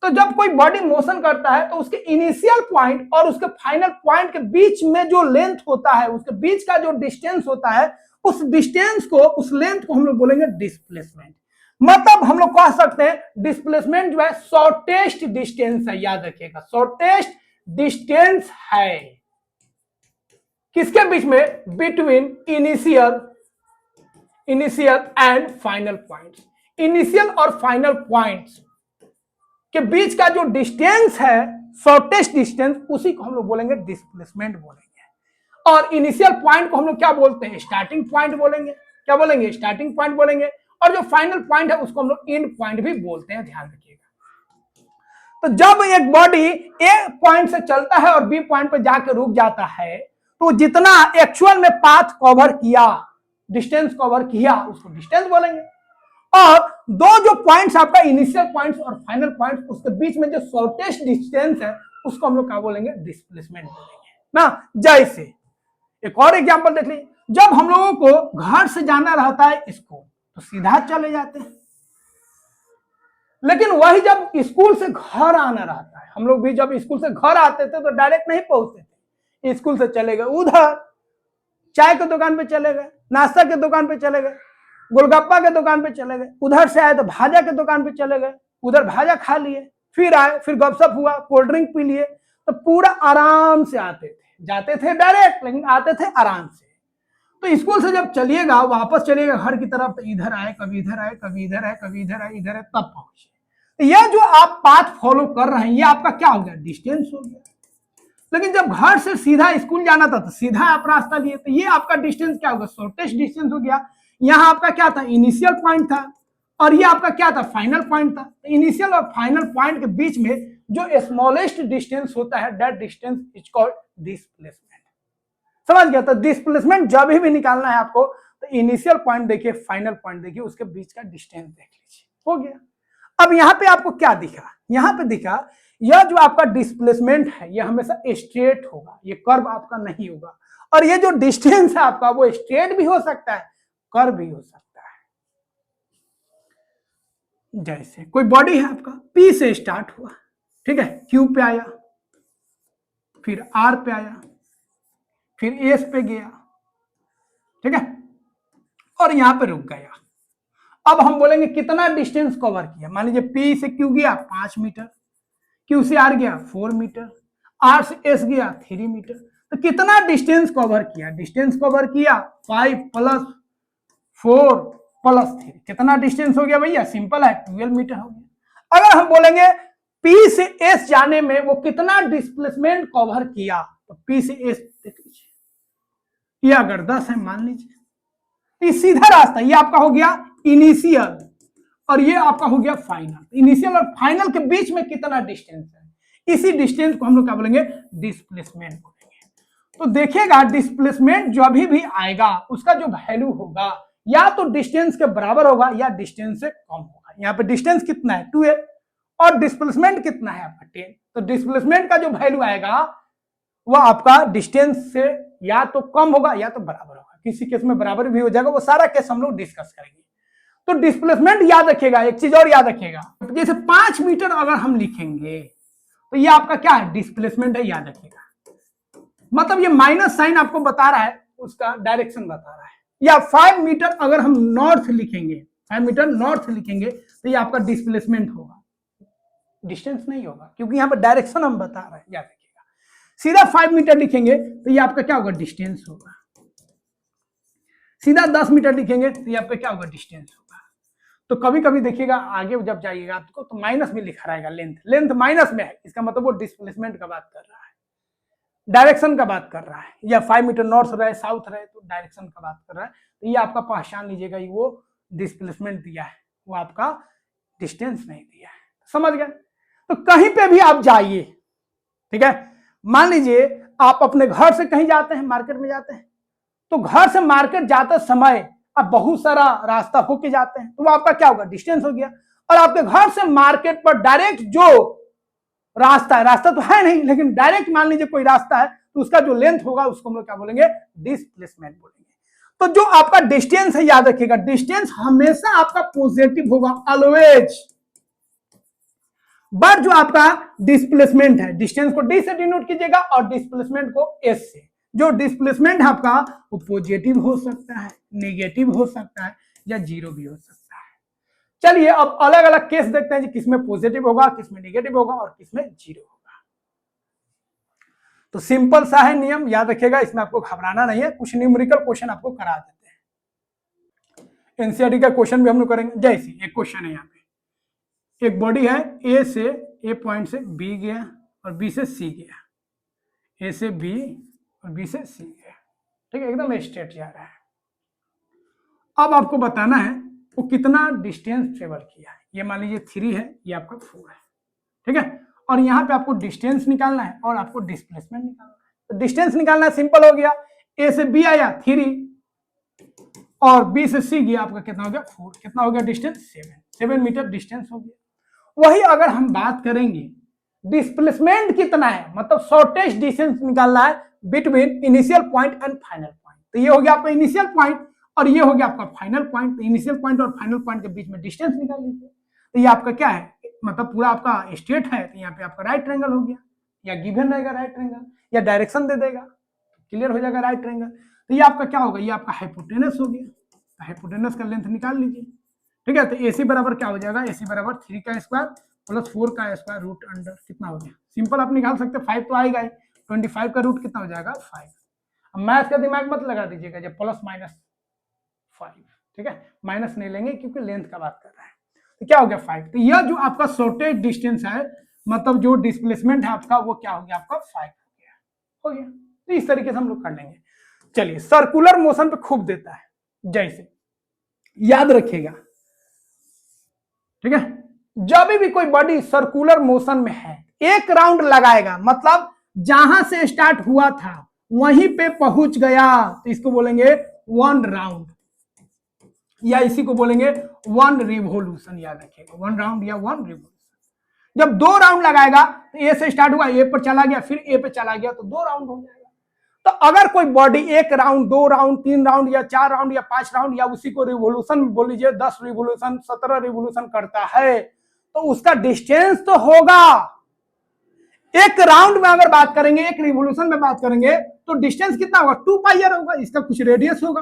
तो जब कोई बॉडी मोशन करता है तो उसके इनिशियल पॉइंट और उसके फाइनल पॉइंट के बीच में जो लेंथ होता है, उसके बीच का जो डिस्टेंस होता है, उस डिस्टेंस को, उस लेंथ को हम लोग बोलेंगे डिस्प्लेसमेंट। मतलब हम लोग कह सकते हैं डिस्प्लेसमेंट जो है शॉर्टेस्ट डिस्टेंस है। याद रखिएगा, शॉर्टेस्ट डिस्टेंस है किसके बीच में, between initial and final points. Initial और फाइनल पॉइंट्स के बीच का जो डिस्टेंस है, शॉर्टेस्ट डिस्टेंस, उसी को हम लोग बोलेंगे डिस्प्लेसमेंट बोलेंगे। और इनिशियल पॉइंट को हम लोग क्या बोलते हैं, स्टार्टिंग पॉइंट बोलेंगे। क्या बोलेंगे, स्टार्टिंग पॉइंट बोलेंगे। और जो फाइनल पॉइंट है उसको हम लोग एंड पॉइंट भी बोलते हैं, ध्यान रखिएगा। तो जब एक बॉडी ए पॉइंट से चलता है और बी पॉइंट पर जाकर रुक जाता है, तो जितना एक्चुअल में पाथ कवर किया, डिस्टेंस कवर किया, उसको डिस्टेंस बोलेंगे। और दो जो पॉइंट्स आपका इनिशियल पॉइंट्स और फाइनल पॉइंट्स, उसके बीच में जो शॉर्टेस्ट डिस्टेंस है, उसको हम लोग क्या बोलेंगे, डिस्प्लेसमेंट बोलेंगे ना। जैसे एक और एग्जांपल देख लीजिए, जब हम लोगों को घर से जाना रहता है स्कूल, तो सीधा चले जाते हैं। लेकिन वही जब स्कूल से घर आना रहता है, हम लोग भी जब स्कूल से घर आते थे तो डायरेक्ट नहीं पहुंचते थे, स्कूल से चले गए उधर, चाय के दुकान पे चले गए, नाश्ता के दुकान पे चले गए, गोलगप्पा के दुकान पे चले गए, उधर से आए तो भाजा के दुकान पे चले गए, उधर भाजा खा लिए, फिर आए, फिर गपशप हुआ, कोल्ड ड्रिंक पी लिए। तो पूरा आराम से आते थे, जाते थे डायरेक्ट, लेकिन आते थे आराम से। तो स्कूल से जब चलिएगा, वापस चलिएगा घर की तरफ, तो इधर आए, कभी इधर आए, कभी इधर आए, कभी इधर आए, इधर आए, तब पहुंचे। तो यह जो आप पाथ फॉलो कर रहे हैं, ये आपका क्या हो गया, डिस्टेंस हो गया। लेकिन जब घर से सीधा स्कूल जाना था तो सीधा आप रास्ता लिए, तो ये आपका डिस्टेंस क्या होगा, शॉर्टेस्ट डिस्टेंस हो गया। यहाँ आपका क्या था, इनिशियल पॉइंट था, और ये आपका क्या था, फाइनल पॉइंट था। तो इनिशियल और फाइनल पॉइंट के बीच में जो स्मॉलेस्ट डिस्टेंस होता है, that distance is called displacement. समझ गया। तो डिस्प्लेसमेंट जब भी निकालना है आपको, तो इनिशियल पॉइंट देखिए, फाइनल पॉइंट देखिए, उसके बीच का डिस्टेंस देख लीजिए, हो गया। अब यहाँ पे आपको क्या दिखा, यहाँ पे दिखा यह जो आपका डिस्प्लेसमेंट है, यह हमेशा स्ट्रेट होगा, ये कर्व आपका नहीं होगा। और ये जो डिस्टेंस है आपका, वो स्ट्रेट भी हो सकता है, कर्व भी हो सकता है। जैसे कोई बॉडी है आपका, पी से स्टार्ट हुआ, ठीक है, क्यू पे आया, फिर आर पे आया, फिर एस पे गया, ठीक है, और यहां पे रुक गया। अब हम बोलेंगे कितना डिस्टेंस कवर किया। मान लीजिए पी से क्यू गया 5 मीटर, क्यू से आर गया 4 मीटर, आर से एस गया 3 मीटर। तो कितना डिस्टेंस कवर किया, डिस्टेंस कवर किया 5 + 4 + 3, कितना डिस्टेंस हो गया भैया, सिंपल है, 12 मीटर हो गया। अगर हम बोलेंगे पी से एस जाने में वो कितना डिस्प्लेसमेंट कवर किया, तो पी से एस देख लीजिए, ये अगर 10 है मान लीजिए, ये सीधा रास्ता, ये आपका हो गया इनिशियल और ये आपका हो गया फाइनल। इनिशियल और फाइनल के बीच में कितना डिस्टेंस है, इसी डिस्टेंस को हम लोग क्या बोलेंगे, डिस्प्लेसमेंट बोलेंगे। तो देखिएगा डिस्प्लेसमेंट जो अभी भी आएगा, उसका जो वैल्यू होगा, या तो डिस्टेंस के बराबर होगा या डिस्टेंस से कम होगा। यहाँ पे डिस्टेंस कितना है, 2a, और डिस्प्लेसमेंट कितना है आपका 10। तो डिस्प्लेसमेंट का जो वैल्यू आएगा वो आपका डिस्टेंस से या तो कम होगा या तो बराबर होगा, किसी केस में बराबर भी हो जाएगा, वो सारा केस हम लोग डिस्कस करेंगे। तो डिस्प्लेसमेंट याद रखिएगा, एक चीज और याद रखिएगा, जैसे 5 मीटर अगर हम लिखेंगे तो ये आपका क्या है, डिस्प्लेसमेंट है, याद रखिएगा। मतलब ये माइनस साइन आपको बता रहा है, उसका डायरेक्शन बता रहा है। या 5 मीटर अगर हम नॉर्थ लिखेंगे, 5 मीटर नॉर्थ लिखेंगे तो ये आपका डिस्प्लेसमेंट होगा, डिस्टेंस नहीं होगा, क्योंकि यहाँ पर डायरेक्शन हम बता रहे हैं, याद रखिएगा। सीधा 5 मीटर लिखेंगे तो ये आपका क्या होगा, डिस्टेंस होगा। सीधा 10 मीटर लिखेंगे तो ये आपका क्या होगा, डिस्टेंस होगा। तो कभी कभी देखिएगा आगे जब जाइएगा आपको तो माइनस में लिखा रहेगा, लेंथ माइनस में है, इसका मतलब वो डिस्प्लेसमेंट का बात कर रहा है, डायरेक्शन का बात कर रहा है। या 5 मीटर नॉर्थ रहे साउथ रहे तो डायरेक्शन का बात कर रहा है। तो ये आपका पहचान लीजिएगा, वो डिस्प्लेसमेंट दिया है, वो आपका डिस्टेंस नहीं दिया है। समझ गए? तो कहीं पे भी आप जाइए, ठीक है, मान लीजिए आप अपने घर से कहीं जाते हैं, मार्केट में जाते हैं, तो घर से मार्केट जाते समय आप बहुत सारा रास्ता होके जाते हैं, तो वो आपका क्या होगा, डिस्टेंस हो गया। और आपके घर से मार्केट पर डायरेक्ट जो रास्ता है, रास्ता तो है नहीं लेकिन डायरेक्ट मान लीजिए कोई रास्ता है, तो उसका जो लेंथ होगा उसको हम लोग क्या बोलेंगे, डिस्प्लेसमेंट बोलेंगे। तो जो आपका डिस्टेंस है, याद रखिएगा, डिस्टेंस हमेशा आपका पॉजिटिव होगा, ऑलवेज। बट जो आपका डिस्प्लेसमेंट है, डिस्टेंस को डी से डिनोट कीजिएगा और डिस्प्लेसमेंट को एस से। जो डिस्प्लेसमेंट है आपका वो पॉजिटिव हो सकता है, नेगेटिव हो सकता है, या जीरो भी हो सकता है। चलिए अब अलग अलग केस देखते हैं, किसमें पॉजिटिव होगा, किसमें नेगेटिव होगा और किसमें जीरो होगा। तो सिंपल सा है नियम, याद रखिएगा, इसमें आपको घबराना नहीं है। कुछ न्यूमेरिकल क्वेश्चन आपको करा देते हैं, एनसीईआरटी का क्वेश्चन भी हम लोग करेंगे। जैसे एक क्वेश्चन है, यहाँ पे एक बॉडी है, ए पॉइंट से बी गया और बी से सी गया, ए से बी और बी से सी गया, ठीक है, एकदम स्ट्रेट जा रहा है। अब आपको बताना है वो कितना डिस्टेंस ट्रेवल किया है। ये मान लीजिए 3 है, ये आपका 4 है, ठीक है, और यहाँ पे आपको डिस्टेंस निकालना है और आपको डिस्प्लेसमेंट निकालना है। तो डिस्टेंस निकालना है, सिंपल हो गया, ए से बी आया 3 और बी से सी गया, आपका कितना हो गया 4, कितना हो गया डिस्टेंस 7 मीटर डिस्टेंस हो गया। वही अगर हम बात करेंगे डिस्प्लेसमेंट कितना है, मतलब शॉर्टेस्ट डिस्टेंस निकालना है between initial point and final point. तो ये हो गया आपका इनिशियल पॉइंट और ये हो गया आपका फाइनल पॉइंट। तो इनिशियल पॉइंट और फाइनल पॉइंट के बीच में डिस्टेंस निकाल लीजिए। तो ये आपका क्या है, मतलब पूरा आपका स्ट्रेट है, तो यहाँ पे आपका राइट ट्रायंगल हो गया, या गिवन रहेगा राइट ट्रायंगल, या डायरेक्शन दे देगा, क्लियर हो जाएगा राइट ट्रायंगल। तो ये आपका क्या होगा, ये आपका हाइपोटेनस हो गया। तो हाइपोटेनस का लेंथ निकाल लीजिए, ठीक है। तो AC बराबर क्या हो जाएगा, AC बराबर 3 का स्क्वायर प्लस 4 का स्क्वायर रूट अंडर कितना हो गया, सिंपल आप निकाल सकते हैं, 5 तो आएगा ही, 25 का रूट कितना हो जाएगा 5। अब मैथ का दिमाग मत लगा दीजिएगा, जब प्लस माइनस 5, ठीक है, माइनस नहीं लेंगे क्योंकि लेंथ का बात कर रहा है। तो क्या हो गया 5। तो यह जो आपका शॉर्टेज डिस्टेंस है, मतलब जो डिस्प्लेसमेंट है आपका, वो क्या हो गया आपका 5 हो गया। तो इस तरीके से हम लोग कर लेंगे। चलिए सर्कुलर मोशन पे खूब देता है, जैसे याद रखिएगा, ठीक है, जब भी कोई बॉडी सर्कुलर मोशन में है, एक राउंड लगाएगा, मतलब जहां से स्टार्ट हुआ था वहीं पे पहुंच गया, तो इसको बोलेंगे 1 राउंड, या इसी को बोलेंगे 1 रिवोल्यूशन। याद रखिएगा 1 राउंड या 1 रिवोल्यूशन। जब 2 राउंड लगाएगा तो ए से स्टार्ट हुआ, ए पर चला गया, फिर ए पे चला गया, तो 2 राउंड हो जाएगा। तो अगर कोई बॉडी 1 राउंड, 2 राउंड, 3 राउंड या 4 राउंड या 5 राउंड, या उसी को रिवोल्यूशन बोल लीजिए, 10 रिवोल्यूशन 17 रिवोल्यूशन करता है, तो उसका डिस्टेंस तो होगा। एक राउंड में अगर बात करेंगे, एक रिवोल्यूशन में बात करेंगे, तो डिस्टेंस कितना होगा 2 पाई आर होगा, इसका कुछ रेडियस होगा।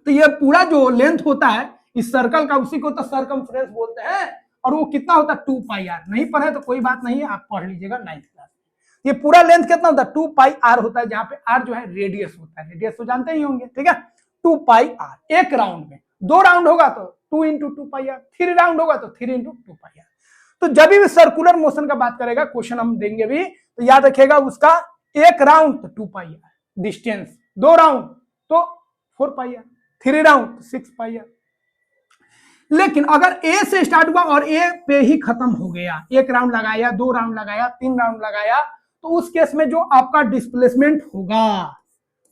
तो ये पूरा जो लेंथ होता है इस सर्कल का, उसी को तो सर्कमफ्रेंस बोलते हैं, और वो कितना होता है 2 पाई आर। नहीं पढ़े तो कोई बात नहीं है, आप पढ़ लीजिएगा 9th क्लास। ये पूरा लेंथ कितना होता है 2 पाई आर होता है, जहां पे आर जो है रेडियस होता है, रेडियस तो जानते ही होंगे, ठीक है, 2 पाई आर एक राउंड में। 2 राउंड होगा तो 2 इंटू 2 पाई आर, 3 राउंड होगा तो 3 इंटू 2 पाई आर। तो जब भी सर्कुलर मोशन का बात करेगा क्वेश्चन हम देंगे भी, तो याद रखिएगा उसका 1 राउंड तो 2 पाई आर डिस्टेंस, 2 राउंड तो 4 पाई आर, 3 राउंड तो 6 पाई आर। लेकिन अगर ए से स्टार्ट हुआ और ए पे ही खत्म हो गया, 1 राउंड लगाया, 2 राउंड लगाया, 3 राउंड लगाया, तो उस केस में जो आपका डिस्प्लेसमेंट होगा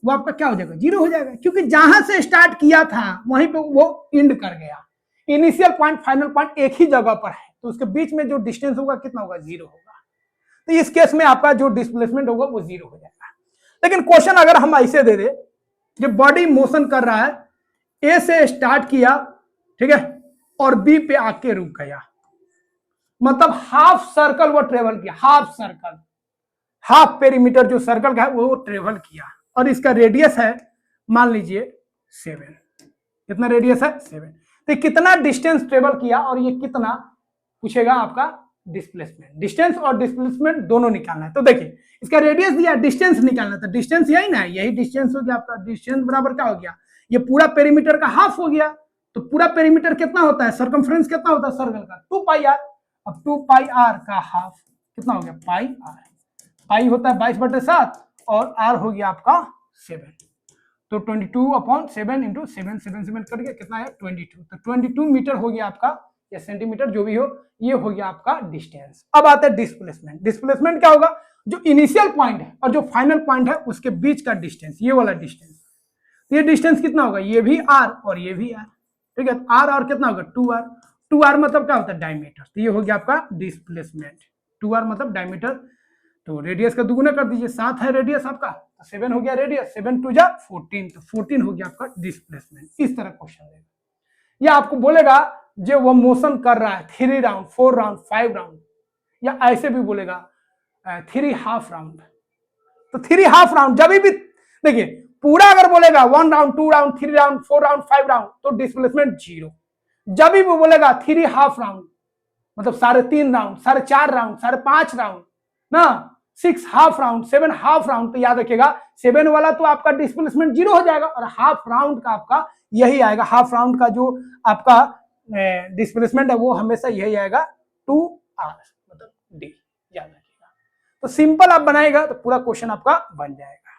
वो आपका क्या हो जाएगा 0 हो जाएगा, क्योंकि जहां से स्टार्ट किया था वहीं पे वो एंड कर गया। इनिशियल पॉइंट फाइनल पॉइंट एक ही जगह पर है, तो उसके बीच में जो डिस्टेंस होगा कितना होगा, 0 होगा। तो इस केस में आपका जो डिस्प्लेसमेंट होगा वो 0 हो जाएगा। लेकिन क्वेश्चन अगर हम ऐसे दे दे, जो बॉडी मोशन कर रहा है, ए से स्टार्ट किया, ठीक है, और बी पे आके रुक गया, मतलब हाफ सर्कल वो ट्रेवल किया, हाफ सर्कल, हाफ पेरीमीटर जो सर्कल का है वो ट्रेवल किया, और इसका रेडियस है मान लीजिए 7। कितना रेडियस है, 7। तो कितना डिस्टेंस ट्रेवल किया और ये कितना पूछेगा आपका डिस्प्लेसमेंट। डिस्टेंस और डिस्प्लेसमेंट दोनों निकालना है। तो देखिए इसका रेडियस दिया, डिस्टेंस निकालना, तो डिस्टेंस यही ना है, यही डिस्टेंस हो गया आपका। डिस्टेंस बराबर क्या हो गया, ये पूरा पेरीमीटर का हाफ हो गया। तो पूरा पेरीमीटर कितना होता है, सर्कमफ्रेंस कितना होता है सर्कल का, 2 पाई आर। अब 2 पाई आर का हाफ कितना हो गया, पाई आर। पाई होता है 22/7 और आर हो गया आपका 7। तो 22/7 इंटू 7, 7 करके कितना है 22। तो 22 मीटर हो गया आपका, या सेंटीमीटर जो भी हो, ये हो गया आपका डिस्टेंस। अब आता है डिस्प्लेसमेंट। डिस्प्लेसमेंट क्या होगा, जो इनिशियल पॉइंट है और जो फाइनल पॉइंट है उसके बीच का डिस्टेंस, ये वाला डिस्टेंस। ये डिस्टेंस कितना होगा, ये भी आर और ये भी आर, ठीक है। आर और कितना होगा 2r। 2r मतलब क्या होता है, डायमीटर। तो ये हो गया आपका डिस्प्लेसमेंट। 2r मतलब डायमीटर। तो रेडियस का दुगुना कर दीजिए, 7 है रेडियस आपका, तो 7 हो गया रेडियस, 7 2 जा 14, तो 14 हो गया आपका डिस्प्लेसमेंट। इस तरह क्वेश्चन देगा। या आपको बोलेगा जो वो मोशन कर रहा है 3 राउंड, 4 राउंड, 5 राउंड, या ऐसे भी बोलेगा 3 हाफ राउंड। तो 3 हाफ राउंड जब भी देखिए, पूरा अगर बोलेगा 1 round, 2 round, 3 round, 4 round, 5 round, तो डिस्प्लेसमेंट 0। जब भी वो बोलेगा 3 हाफ राउंड, मतलब 3.5 राउंड, 4.5 राउंड, 5.5 राउंड ना, 6 हाफ राउंड, 7 हाफ राउंड, तो याद रखिएगा 7 वाला तो आपका डिस्प्लेसमेंट 0 हो जाएगा, और हाफ राउंड का आपका यही आएगा। हाफ राउंड का जो आपका डिस्प्लेसमेंट है वो हमेशा यही आएगा 2r, मतलब d, याद रखिएगा। तो सिंपल आप बनाएगा तो पूरा क्वेश्चन आपका बन जाएगा।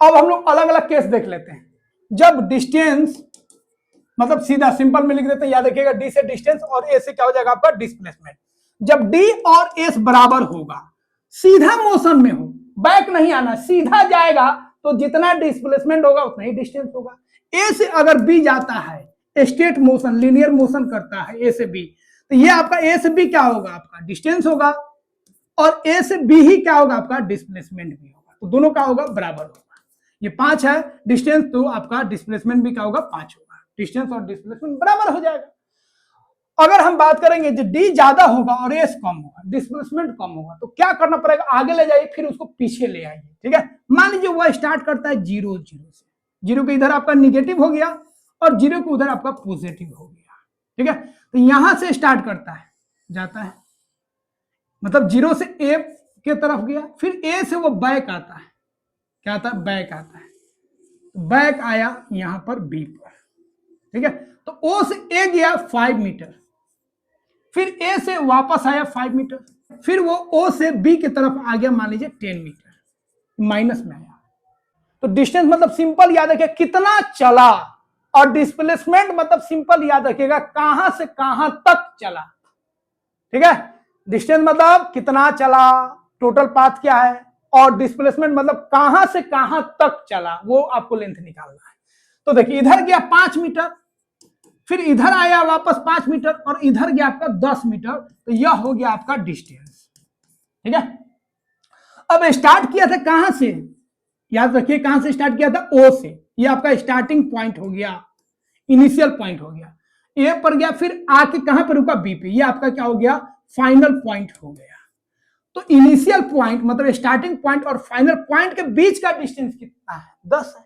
अब हम लोग अलग अलग केस देख लेते हैं। जब डिस्टेंस, मतलब सीधा सिंपल में लिख देते हैं, याद रखिएगा d से डिस्टेंस और a से क्या हो जाएगा आपका डिस्प्लेसमेंट। जब d और s बराबर होगा, सीधा मोशन में हो, बैक नहीं आना, सीधा जाएगा, तो जितना डिस्प्लेसमेंट होगा उतना ही डिस्टेंस होगा। a से अगर b जाता है, स्टेट मोशन, लीनियर मोशन करता है a से b, तो ये आपका a से b क्या होगा, आपका डिस्टेंस होगा, और a से b ही क्या होगा आपका डिस्प्लेसमेंट भी होगा। तो दोनों का होगा बराबर होगा। ये 5 है डिस्टेंस, तो आपका डिस्प्लेसमेंट भी क्या होगा 5 होगा। डिस्टेंस और डिस्प्लेसमेंट बराबर हो जाएगा। अगर हम बात करेंगे जो d ज्यादा होगा और s कम होगा, डिस्प्लेसमेंट कम होगा, तो क्या करना पड़ेगा, आगे ले जाइए फिर उसको पीछे ले आइए, ठीक है। मान लीजिए वो स्टार्ट करता है 0 0 से, 0 के इधर आपका निगेटिव हो गया और 0 के उधर आपका पॉजिटिव हो गया, ठीक है। तो यहां से स्टार्ट करता है, जाता है, मतलब 0 से a के तरफ गया, फिर a से वो बैक आता है, क्या आता है, बैक आता है, बैक आया यहां पर b पर, ठीक है। तो o से a गया 5 मीटर, फिर a से वापस आया 5 मीटर, फिर वो o से b की तरफ आ गया, मान लीजिए 10 मीटर, माइनस में आया। तो डिस्टेंस मतलब सिंपल याद रखिए कितना चला, और डिस्प्लेसमेंट मतलब सिंपल याद रखिएगा कहां से कहां तक चला, ठीक है। डिस्टेंस मतलब कितना चला, टोटल पाथ क्या है, और डिस्प्लेसमेंट मतलब कहां से कहां तक चला, वो आपको लेंथ निकालना है। तो देखिए इधर गया 5 मीटर, फिर इधर आया वापस 5 मीटर, और इधर गया आपका 10 मीटर, तो यह हो गया आपका डिस्टेंस, ठीक है। अब स्टार्ट किया था कहां से, याद रखिए कहां से स्टार्ट किया था, ओ से, ये आपका स्टार्टिंग पॉइंट हो गया, इनिशियल पॉइंट हो गया, ए पर गया, फिर आके कहां पर रुका, बी पे, ये आपका क्या हो गया, फाइनल पॉइंट हो गया। तो इनिशियल पॉइंट मतलब स्टार्टिंग पॉइंट और फाइनल पॉइंट के बीच का डिस्टेंस कितना है, 10 है।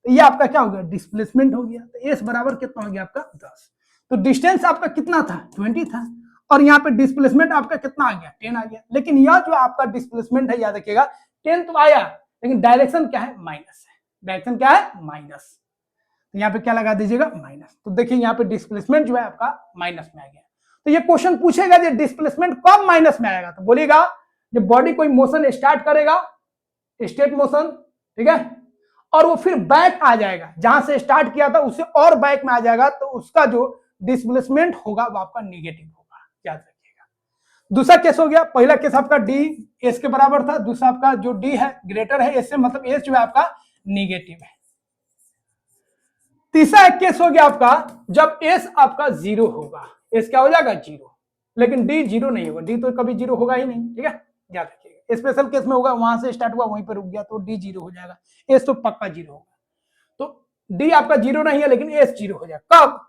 तो ये आपका क्या हो गया, डिस्प्लेसमेंट हो गया। तो एस बराबर कितना हो गया आपका 10। तो डिस्टेंस आपका कितना था, 20 था, और यहाँ पे डिस्प्लेसमेंट आपका कितना आ गया, 10 आ गया। लेकिन यह जो आपका डिस्प्लेसमेंट है, याद रखिएगा 10 तो आया, लेकिन डायरेक्शन क्या है, माइनस है। डायरेक्शन क्या है, माइनस। तो यहाँ पे क्या लगा दीजिएगा, माइनस। तो देखिए यहाँ पे डिस्प्लेसमेंट जो है आपका माइनस में आ गया। तो ये क्वेश्चन पूछेगा जो डिस्प्लेसमेंट कब माइनस में आएगा, तो बोलेगा जब बॉडी कोई मोशन स्टार्ट करेगा, स्टेट मोशन, ठीक है, और वो फिर बैक आ जाएगा, जहां से स्टार्ट किया था उससे और बैक में आ जाएगा, तो उसका जो डिस्प्लेसमेंट होगा वो आपका निगेटिव होगा, याद रखिएगा। दूसरा केस हो गया, पहला केस आपका डी एस के बराबर था, दूसरा आपका जो डी है ग्रेटर है एस से, मतलब एस जो है आपका निगेटिव है। तीसरा एक केस हो गया आपका जब एस आपका 0 होगा, एस क्या हो जाएगा 0, लेकिन डी 0 नहीं होगा, डी तो कभी 0 होगा ही नहीं, ठीक है, याद रखिएगा। स्पेशल केस में होगा, वहां से स्टार्ट हुआ वहीं पर रुक गया तो डी 0 हो जाएगा, एस तो पक्का 0 होगा। तो डी आपका 0 नहीं है लेकिन एस 0 हो जाएगा। कब?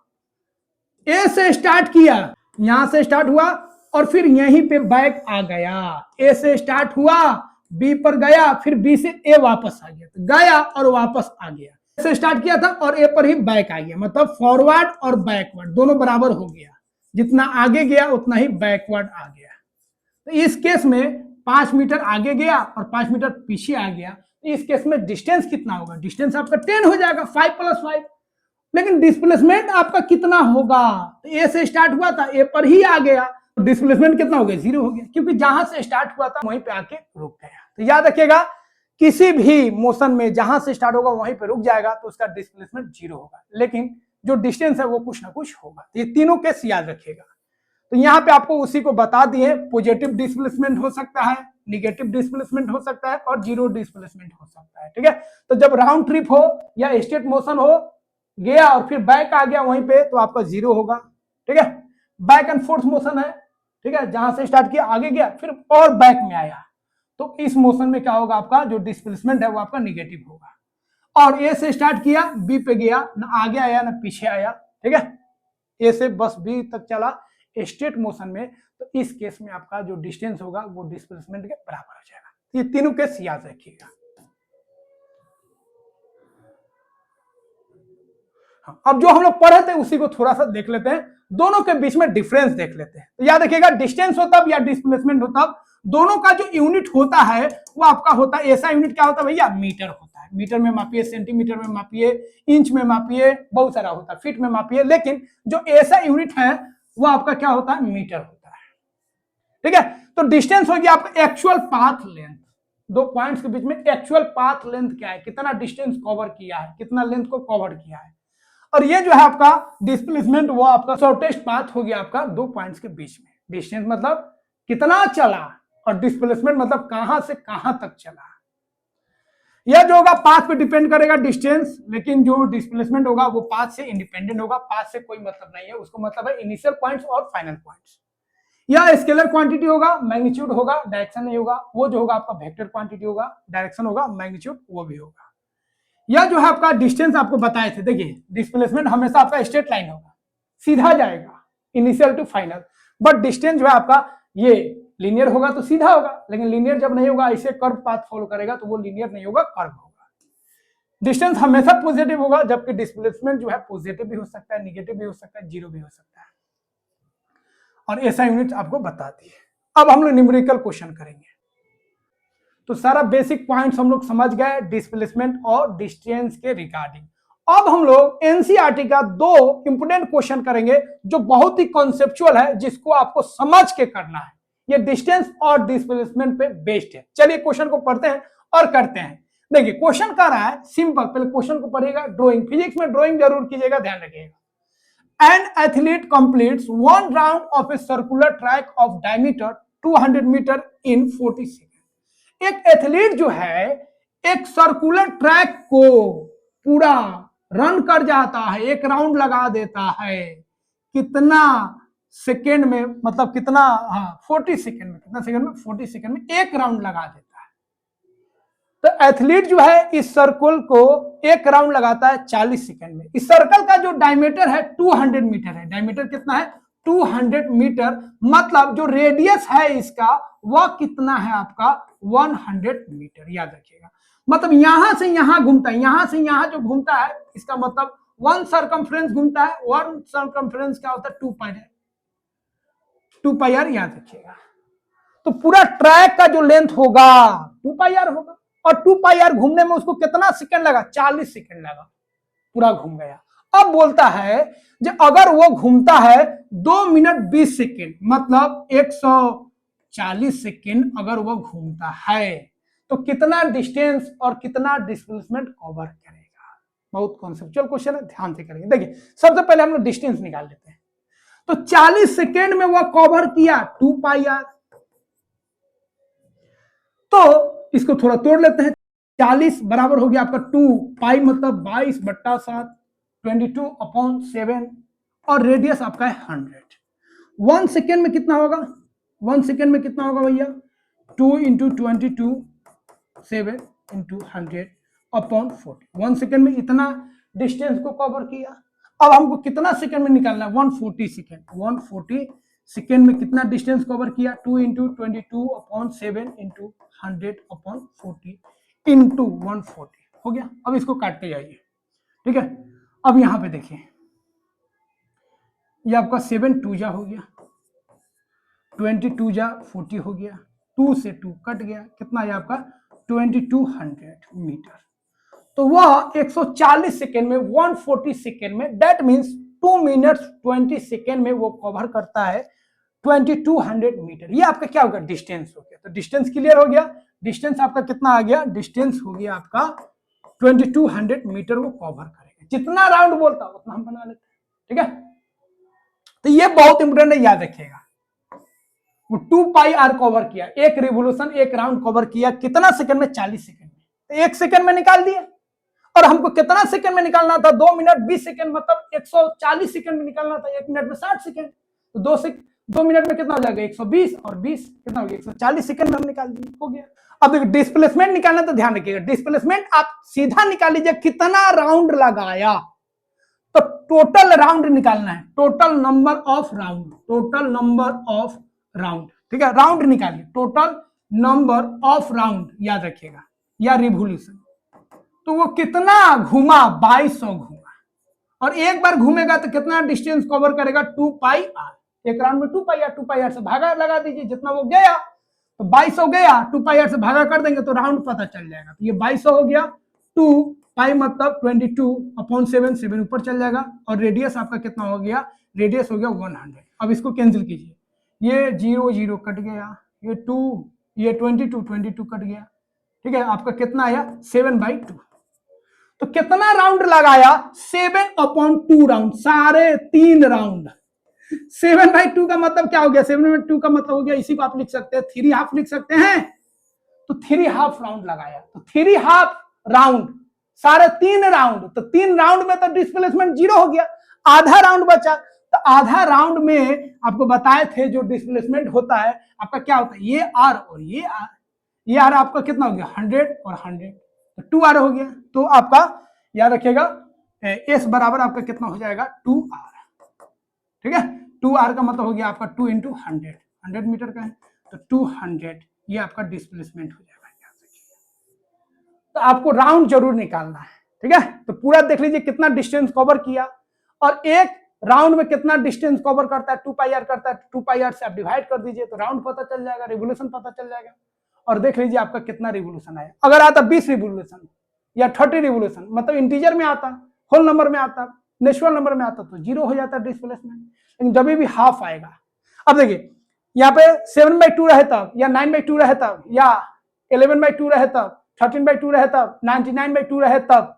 ए से स्टार्ट किया, यहां से स्टार्ट हुआ और फिर यहीं पे बैक आ गया, ए से स्टार्ट हुआ बी पर गया, फिर बी से ए वापस आ गया, तो गया और वापस आ गया, ए से स्टार्ट किया था और ए पर ही बैक आ गया, मतलब फॉरवर्ड और बैकवर्ड दोनों बराबर हो गया, जितना आगे गया उतना ही बैकवर्ड आ गया। तो इस केस में 5 मीटर आगे गया और 5 मीटर पीछे आ गया, तो इस केस में डिस्टेंस कितना होगा? डिस्टेंस आपका 10 हो जाएगा, 5 + 5, लेकिन डिस्प्लेसमेंट आपका कितना होगा? तो ए से स्टार्ट हुआ था, ए पर ही आ गया, तो डिस्प्लेसमेंट कितना हो गया? 0 हो गया, क्योंकि जहां से स्टार्ट हुआ था वहीं पे आके रुक गया। तो याद रखिएगा, किसी भी मोशन में जहां से स्टार्ट होगा वहीं पे रुक जाएगा तो उसका डिस्प्लेसमेंट 0 होगा, लेकिन जो डिस्टेंस है वो कुछ ना कुछ होगा। तो ये तीनों केस याद रखिएगा। तो यहाँ पे आपको उसी को बता दिए, पॉजिटिव डिस्प्लेसमेंट हो सकता है, निगेटिव डिस्प्लेसमेंट हो सकता है और 0 डिस्प्लेसमेंट हो सकता है, ठीक है। तो जब राउंड ट्रिप हो या स्ट्रेट मोशन हो, गया और फिर बैक आ गया वहीं पे, तो आपका 0 होगा, ठीक है। बैक एंड फोर्थ मोशन है, ठीक है, जहां से स्टार्ट किया आगे गया फिर और बैक में आया, तो इस मोशन में क्या होगा? आपका जो डिस्प्लेसमेंट है वो आपका निगेटिव होगा। और ए से स्टार्ट किया, बी पे गया, ना आगे आया ना पीछे आया, ठीक है, ए से बस बी तक चला स्ट्रेट मोशन में, तो इस केस में आपका जो डिस्टेंस होगा वो डिस्प्लेसमेंट के बराबर हो जाएगा। ये तीनों केस याद रखिएगा। अब जो हम लोग पढ़े थे उसी को थोड़ा सा देख लेते हैं, दोनों के बीच में डिफरेंस देख लेते हैं। तो याद रखिएगा, डिस्टेंस हो तब या डिस्प्लेसमेंट हो तब, दोनों का जो यूनिट होता है वो आपका होता है, ऐसा यूनिट क्या होता है भैया? मीटर होता है। मीटर में मापिए, सेंटीमीटर में मापिए, इंच में मापिए, बहुत सारा होता है, फीट में मापिए, लेकिन जो ऐसा यूनिट है वो आपका क्या होता है? मीटर होता है, ठीक है। तो डिस्टेंस हो गया आपका एक्चुअल पाथ लेंथ, दो पॉइंट्स के बीच में एक्चुअल पाथ लेंथ क्या है, कितना डिस्टेंस कवर किया है, कितना लेंथ को कवर किया है। और ये जो है आपका डिस्प्लेसमेंट, वो आपका शॉर्टेस्ट पाथ हो गया आपका दो पॉइंट्स के बीच में। डिस्टेंस मतलब कितना चला और डिस्प्लेसमेंट मतलब कहां से कहां तक चला। यह जो होगा पाथ पे डिपेंड करेगा डिस्टेंस, लेकिन जो डिस्प्लेसमेंट होगा वो पाथ से इंडिपेंडेंट होगा, पाथ से कोई मतलब नहीं है, उसको मतलब है इनिशियल पॉइंट्स और फाइनल पॉइंट्स। या स्केलर क्वांटिटी होगा, मैग्नीट्यूड होगा, डायरेक्शन नहीं होगा, वो जो होगा आपका वेक्टर क्वांटिटी होगा, डायरेक्शन होगा, मैग्नीट्यूड वो भी होगा। यह जो है आपका डिस्टेंस आपको बताए थे, देखिए डिस्प्लेसमेंट हमेशा आपका स्ट्रेट लाइन होगा, सीधा जाएगा initial to final, but distance जो है आपका ये लीनियर होगा तो सीधा होगा, लेकिन लीनियर जब नहीं होगा, ऐसे कर्व पाथ फॉलो करेगा तो वो लीनियर नहीं होगा, कर्व होगा। डिस्टेंस हमेशा पॉजिटिव होगा, जबकि डिस्प्लेसमेंट जो है पॉजिटिव भी हो सकता है, निगेटिव भी हो सकता है, जीरो भी हो सकता है, और ऐसा यूनिट आपको बता दिए। अब हम लोग न्यूमेरिकल क्वेश्चन करेंगे। तो सारा बेसिक पॉइंट्स हम लोग समझ गए डिस्प्लेसमेंट और डिस्टेंस के रिगार्डिंग। अब हम लोग एनसीईआरटी का दो इंपोर्टेंट क्वेश्चन करेंगे जो बहुत ही कॉन्सेप्चुअल है, जिसको आपको समझ के करना है। ये डिस्टेंस और डिस्प्लेसमेंट पे बेस्ड है। चलिए क्वेश्चन को पढ़ते हैं और करते हैं। देखिए क्वेश्चन कर रहा है सिंपल, पहले क्वेश्चन को पढ़िएगा। ड्राइंग, फिजिक्स में ड्राइंग जरूर कीजिएगा, ध्यान रखिएगा। An athlete completes one round of a circular track of diameter 200 metre in 40 second. एक एथलीट जो है एक सर्कुलर ट्रैक को पूरा रन कर जाता है, एक राउंड लगा देता है, कितना सेकेंड में, मतलब कितना, हाँ 40 सेकेंड में, कितना सेकेंड में? 40 सेकेंड में एक राउंड लगा देता है। तो एथलीट जो है इस सर्कल को एक राउंड लगाता है 40 सेकेंड में। इस सर्कल का जो डायमीटर है 200 मीटर है। डायमीटर कितना है? 200 मीटर, मतलब जो रेडियस है इसका वह कितना है आपका? 100 मीटर। याद रखिएगा, मतलब यहां से यहां घूमता है, यहां से यहां जो घूमता है इसका मतलब वन सर्कमफ्रेंस घूमता है। वन सर्कमफ्रेंस क्या होता है? 2 पाई, 2 पाई आर, याद रखिएगा। तो पूरा ट्रैक का जो लेंथ होगा 2 पाई आर होगा, और 2 पाई आर घूमने में उसको कितना सेकंड लगा? 40 सेकंड लगा, पूरा घूम गया। अब बोलता है जब अगर वो घूमता है 2 मिनट 20 सेकंड, मतलब 140 सेकंड अगर वो घूमता है, तो कितना डिस्टेंस और कितना डिस्प्लेसमेंट कवर करेगा? बहुत कॉन्सेप्चुअल क्वेश्चन है, ध्यान से करेंगे। देखिए सबसे पहले हम लोग डिस्टेंस निकाल लेते हैं। तो 40 सेकेंड में वो कवर किया 2 पाई आर, तो इसको थोड़ा तोड़ लेते हैं। 40 बराबर हो गया आपका 2 पाई, मतलब 22/7, 22/7 और रेडियस आपका है 100। 1 सेकेंड में कितना होगा? 1 सेकेंड में कितना होगा भैया? 2 × 22/7 × 100/40। 1 सेकेंड में इतना डिस्टेंस को कवर किया। अब हमको कितना सेकेंड में निकालना है? 140 सेकेंड। 140 सेकेंड में कितना डिस्टेंस कवर किया? 2 × 22/7 × 100/40 × 140 हो गया। अब इसको काटते जाइए, ठीक है। अब यहां पे देखिए, ये आपका 7 2 जा हो गया, 22 जा 40 हो गया, 2 से 2 कट गया, कितना है आपका? 2200 मीटर। तो वह 140 सेकेंड में, 140 सेकेंड में, दैट मीन्स 2 मिनट्स 20 सेकेंड में वो कवर करता है 2200 मीटर। ये आपका क्या होगा? डिस्टेंस हो गया। तो डिस्टेंस क्लियर हो गया। डिस्टेंस आपका कितना आ गया? डिस्टेंस हो गया आपका 2200 मीटर वो कवर करेगा। जितना राउंड बोलता है उतना हम बना लेते हैं, ठीक है। तो ये बहुत इंपोर्टेंट है, याद रखिएगा। वो 2πr कवर किया, एक रिवोल्यूशन, एक राउंड कवर किया, कितना सेकंड में? 40 सेकंड में। तो 1 सेकंड में निकाल दिए। और हमको कितना सेकंड में निकालना था? 2 मिनट 20 सेकंड, मतलब 140 सेकंड में निकालना था। 1 मिनट में 60 सेकंड, तो 2 मिनट में कितना हो जाएगा? 120, और 20 कितना हो गया? 140 सेकंड में हम निकाल दिए, हो गया। अब देखिए डिस्प्लेसमेंट निकालना, तो ध्यान रखिएगा, डिस्प्लेसमेंट आप सीधा निकाल लीजिए, कितना राउंड लगाया। तो टोटल राउंड निकालना है, total number of round, total number of round, ठीक है। राउंड निकालिए, टोटल नंबर ऑफ राउंड, याद रखिएगा, या रिवोल्यूशन। तो वो कितना घूमा? 2200 घूमा। और एक बार घूमेगा तो कितना डिस्टेंस कवर करेगा? 2πr। एक राउंड में 2πr, 2πr से भागा लगा दीजिए, जितना वो गया तो 2200 गया, 2πr से भागा कर देंगे तो राउंड पता चल जाएगा। तो ये 2200 हो गया। 2π मतलब 22/7, 7 ऊपर चल जाएगा। और रेडियस आपका कितना हो गया? रेडियस हो गया 100। अब इसको कैंसिल कीजिए, ये 0 0 कट गया, ये 2, ये 22 कट गया, ठीक है। आपका कितना आया? 7/2। तो कितना राउंड लगाया? 7/2 राउंड, सारे 3 राउंड। 7/2 का मतलब क्या हो गया? 7/2 का मतलब हो गया, इसी को आप लिख सकते हैं 3/2 लिख सकते हैं। तो 3/2 राउंड लगाया, तो 3/2 राउंड, सारे 3 राउंड। तो 3 राउंड में तो डिस्प्लेसमेंट 0 हो गया, आधा राउंड बचा। तो आधा राउंड में आपको बताए थे जो डिस्प्लेसमेंट होता है आपका क्या होता है? ये आर और ये आर। ये आर आपका कितना हो गया? 100 और 100, तो 2r हो गया। तो आपका याद रखिएगा, एस बराबर आपका कितना हो जाएगा? 2r, ठीक है। 2r का मतलब हो गया आपका 2 × 100, 100 मीटर का है, तो 200 ये आपका डिस्प्लेसमेंट हो जाएगा। तो आपको राउंड जरूर निकालना है, ठीक है। तो पूरा देख लीजिए कितना डिस्टेंस कवर किया, और एक राउंड में कितना डिस्टेंस कवर करता है? 2πr करता है, 2πr से आप डिवाइड कर दीजिए तो राउंड पता चल जाएगा, रिवोल्यूशन पता चल जाएगा। और देख लीजिए आपका कितना रिवोल्यूशन आया। अगर आता 20 रिवोल्यूशन या 30 रिवोल्यूशन, मतलब इंटीजर में आता, होल नंबर में आता, नेचुरल नंबर में आता, तो 0 हो जाता डिस्प्लेसमेंट। लेकिन जब भी हाफ आएगा, अब देखिए यहाँ पे 7/2 रहे तब, या 9/2 रहे तब, या 11/2 रहे तब, 13/2 रहे तब, 99/2 रहे तब,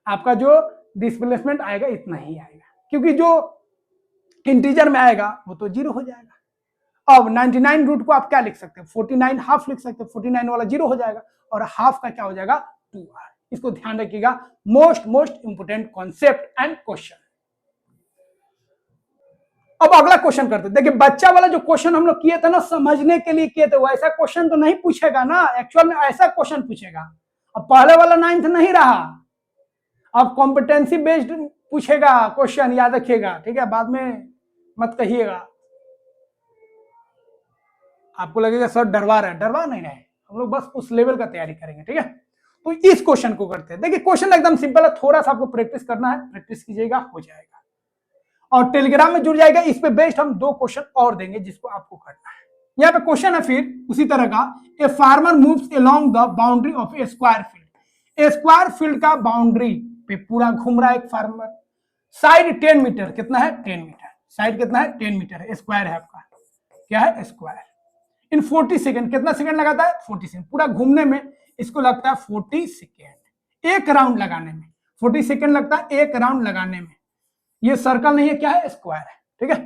आपका जो डिस्प्लेसमेंट आएगा इतना ही आएगा, क्योंकि जो इंटीजर में आएगा वो तो 0 हो जाएगा। अब 99 रूट को आप क्या लिख सकते हैं? 49 हाफ लिख सकते हैं, 49 वाला 0 हो जाएगा, और हाफ का क्या हो जाएगा? 2r। इसको ध्यान रखिएगा, most important concept and question. अब अगला क्वेश्चन करते हैं। देखिए बच्चा वाला जो क्वेश्चन हम लोग किए थे ना, समझने के लिए किए थे, वैसा क्वेश्चन तो नहीं पूछेगा ना, एक्चुअल में ऐसा क्वेश्चन पूछेगा। अब पहले वाला 9th नहीं रहा, अब कॉम्पिटेंसी बेस्ड पूछेगा क्वेश्चन, याद रखिएगा, ठीक है। बाद में मत कहिएगा, आपको लगेगा सर डरवा रहे हैं, डरवा नहीं रहे, हम लोग बस उस लेवल का तैयारी करेंगे, ठीक है। तो इस क्वेश्चन को करते हैं। देखिए क्वेश्चन एकदम सिंपल है, थोड़ा सा आपको प्रैक्टिस करना है, प्रैक्टिस कीजिएगा हो जाएगा। और टेलीग्राम में जुड़ जाएगा, इस पे बेस्ड हम 2 क्वेश्चन और देंगे जिसको आपको करना है। यहाँ पे क्वेश्चन है फिर उसी तरह का, a farmer moves along the boundary of A square field. A square field का बाउंड्री पे पूरा घूम रहा है एक फार्मर, साइड 10 मीटर, कितना है? 10 मीटर, साइड कितना है? 10 मीटर है, स्क्वायर है आपका, क्या है? स्क्वायर। इन 40 सेकेंड, कितना सेकेंड लगाता है? 40 सेकेंड। पूरा घूमने में इसको लगता है 40 सेकेंड, एक राउंड लगाने में 40 सेकेंड लगता है, एक राउंड लगाने में। ये सर्कल नहीं है, क्या है? स्क्वायर है, ठीक है।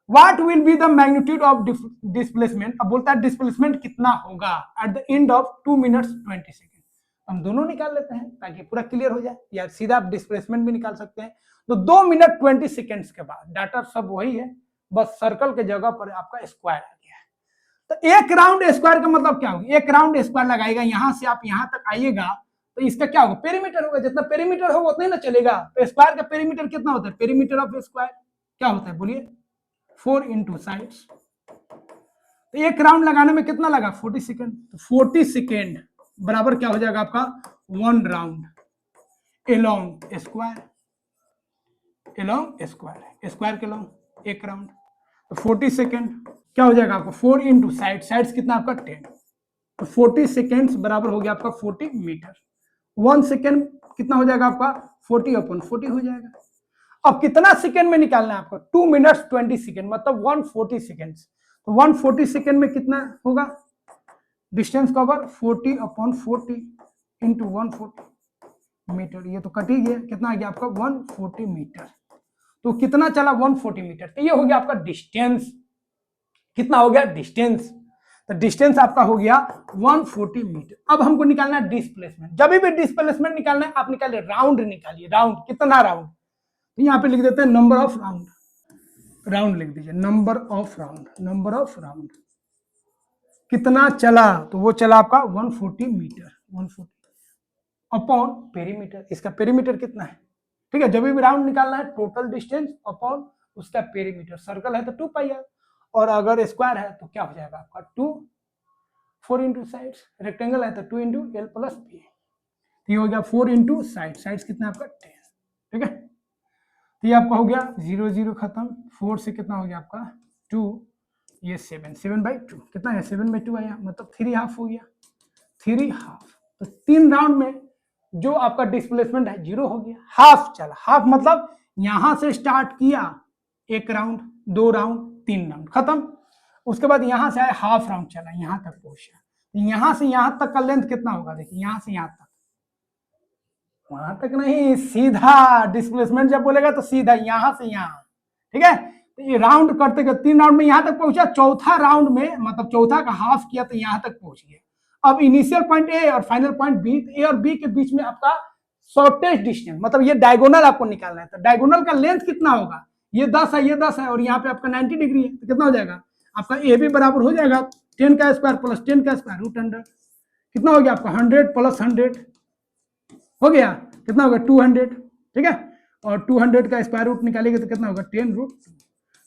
What will be the magnitude of displacement. अब बोलता है डिस्प्लेसमेंट कितना होगा at the end of 2 minutes 20 second. हम दोनों निकाल लेते हैं ताकि पूरा क्लियर हो जाए, या सीधा आप डिस्प्लेसमेंट भी निकाल सकते हैं। तो 2 मिनट 20 सेकेंड्स के बाद डाटा सब वही है, बस सर्कल के जगह पर आपका स्क्वायर आ गया है। तो एक राउंड स्क्वायर का मतलब क्या होगा, एक राउंड स्क्वायर लगाएगा, यहां से आप यहां तक आइएगा तो इसका क्या होगा, पेरीमीटर होगा। जितना पेरीमीटर होगा उतना ही ना चलेगा। तो स्क्वायर का पेरीमीटर कितना होता है, पेरीमीटर ऑफ स्क्वायर क्या होता है बोलिए, 4 इंटू साइड्स। तो एक राउंड लगाने में कितना लगा, 40 सेकेंड। तो 40 सेकेंड बराबर क्या हो जाएगा आपका 1 round along square, along square, square के लॉन्ग एक राउंड। तो 40 सेकेंड क्या हो जाएगा आपको, 4 इंटू साइड, साइड्स कितना आपका 10। तो 40 सेकेंड्स बराबर हो गया आपका 40 मीटर। 1 सेकेंड कितना हो जाएगा आपका 40/40 हो जाएगा। अब कितना सेकेंड में निकालना है आपको, 2 मिनट्स 20 सेकेंड मतलब 140 सेकेंड्स। तो 140 सेकेंड में कितना होगा, डिस्टेंस कवर 40/40 इंटू 140 मीटर, ये तो कट ही गया, कितना आ गया आपका 140 मीटर। तो कितना चला 140 मीटर। तो ये हो गया आपका डिस्टेंस, कितना हो गया डिस्टेंस, तो डिस्टेंस आपका हो गया 140 मीटर। अब हमको निकालना है डिस्प्लेसमेंट। जब भी डिस्प्लेसमेंट निकालना है आप निकालिए, राउंड निकालिए, राउंड कितना राउंड, तो यहाँ पे लिख देते हैं नंबर ऑफ राउंड, राउंड लिख दीजिए, number of round, number of round कितना चला, तो वो चला आपका 140 मीटर, 140 अपॉन पेरीमीटर, इसका पेरीमीटर कितना है, ठीक है। जब भी राउंड निकालना है टोटल डिस्टेंस अपॉन उसका पेरीमीटर, सर्कल है तो 2 पाई और अगर स्क्वायर है तो क्या हो जाएगा आपका 2, 4 इंटू साइड्स, रेक्टेंगल है तो 2 इंटू एल प्लस बी, ये हो गया 4 इंटू साइड, साइड्स कितना आपका 10, ठीक है। तो ये आपका हो गया 0 0 खत्म, 4 से कितना हो गया आपका 2, ये 7, 7/2 कितना है 7/2 आया, मतलब 3/2 हो गया, 3/2। तो 3 राउंड में जो आपका डिस्प्लेसमेंट है 0 हो गया, हाफ चला, हाफ मतलब यहां से स्टार्ट किया 1 राउंड, 2 राउंड, 3 राउंड खत्म, उसके बाद यहां से आया हाफ राउंड चला, यहां तक पहुंचा। यहां से यहां तक का लेंथ कितना होगा, देखिए यहां से यहां तक, वहां तक नहीं, सीधा डिस्प्लेसमेंट जब बोलेगा तो सीधा यहां से यहां, ठीक है। तो ये राउंड करते करते 3 राउंड में यहां तक पहुंचा, चौथा राउंड में मतलब चौथा का हाफ किया तो यहां तक पहुंच गया। अब इनिशियल पॉइंट ए और फाइनल पॉइंट बी, ए और बी के बीच में आपका शॉर्टेस्ट डिस्टेंस, मतलब ये डायगोनल आपको निकालना है। तो डायगोनल का लेंथ कितना होगा, ये 10 है, ये 10 है और यहाँ पे आपका 90 डिग्री है, तो कितना हो जाएगा आपका ए बी बराबर हो जाएगा 10 का स्क्वायर प्लस 10 का स्क्वायर रूट 100, कितना हो गया आपका 100 प्लस 100 हो गया, कितना होगा 200, ठीक है। और 200 का स्क्वायर रूट निकालेंगे तो कितना होगा 10√2।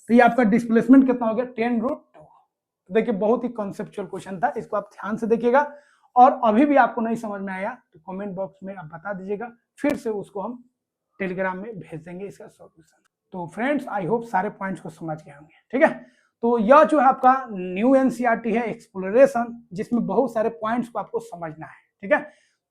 तो ये आपका डिस्प्लेसमेंट कितना हो गया 10√2। तो देखिए बहुत ही कॉन्सेप्चुअल क्वेश्चन था, इसको आप ध्यान से देखिएगा। और अभी भी आपको नहीं समझ में आया तो कमेंट बॉक्स में आप बता दीजिएगा, फिर से उसको हम टेलीग्राम में भेज देंगे इसका सॉल्यूशन। तो फ्रेंड्स आई होप सारे पॉइंट्स को समझ गए होंगे, ठीक है। तो यह जो है आपका न्यू एनसीईआरटी है एक्सप्लोरेशन, जिसमें बहुत सारे पॉइंट्स को आपको समझना है, ठीक है।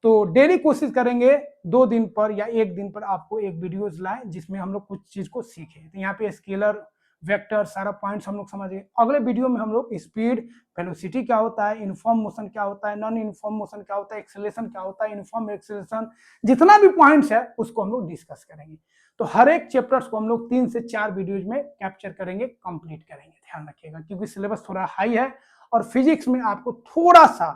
तो डेली कोशिश करेंगे 2 दिन पर या 1 दिन पर आपको एक वीडियोज लाएं जिसमें हम लोग कुछ चीज को सीखें। तो यहाँ पे स्केलर, वेक्टर, सारा पॉइंट्स हम लोग समझे। अगले वीडियो में हम लोग स्पीड, वेलोसिटी क्या होता है, यूनिफॉर्म मोशन क्या होता है, नॉन यूनिफॉर्म मोशन क्या होता है, एक्सेलरेशन क्या होता है, यूनिफॉर्म एक्सेलरेशन, जितना भी पॉइंट्स है उसको हम लोग डिस्कस करेंगे। तो हर एक चैप्टर्स को हम लोग 3 से 4 वीडियोज में कैप्चर करेंगे, कंप्लीट करेंगे, ध्यान रखिएगा क्योंकि सिलेबस थोड़ा हाई है। और फिजिक्स में आपको थोड़ा सा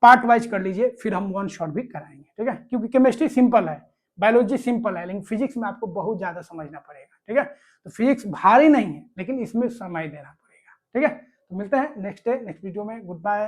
पार्ट वाइज कर लीजिए, फिर हम 1 शॉट भी कराएंगे, ठीक है। क्योंकि केमिस्ट्री सिंपल है, बायोलॉजी सिंपल है, लेकिन फिजिक्स में आपको बहुत ज्यादा समझना पड़ेगा, ठीक है। तो फिजिक्स भारी नहीं है लेकिन इसमें समय देना पड़ेगा, ठीक है। तो मिलते हैं नेक्स्ट वीडियो में, गुड बाय।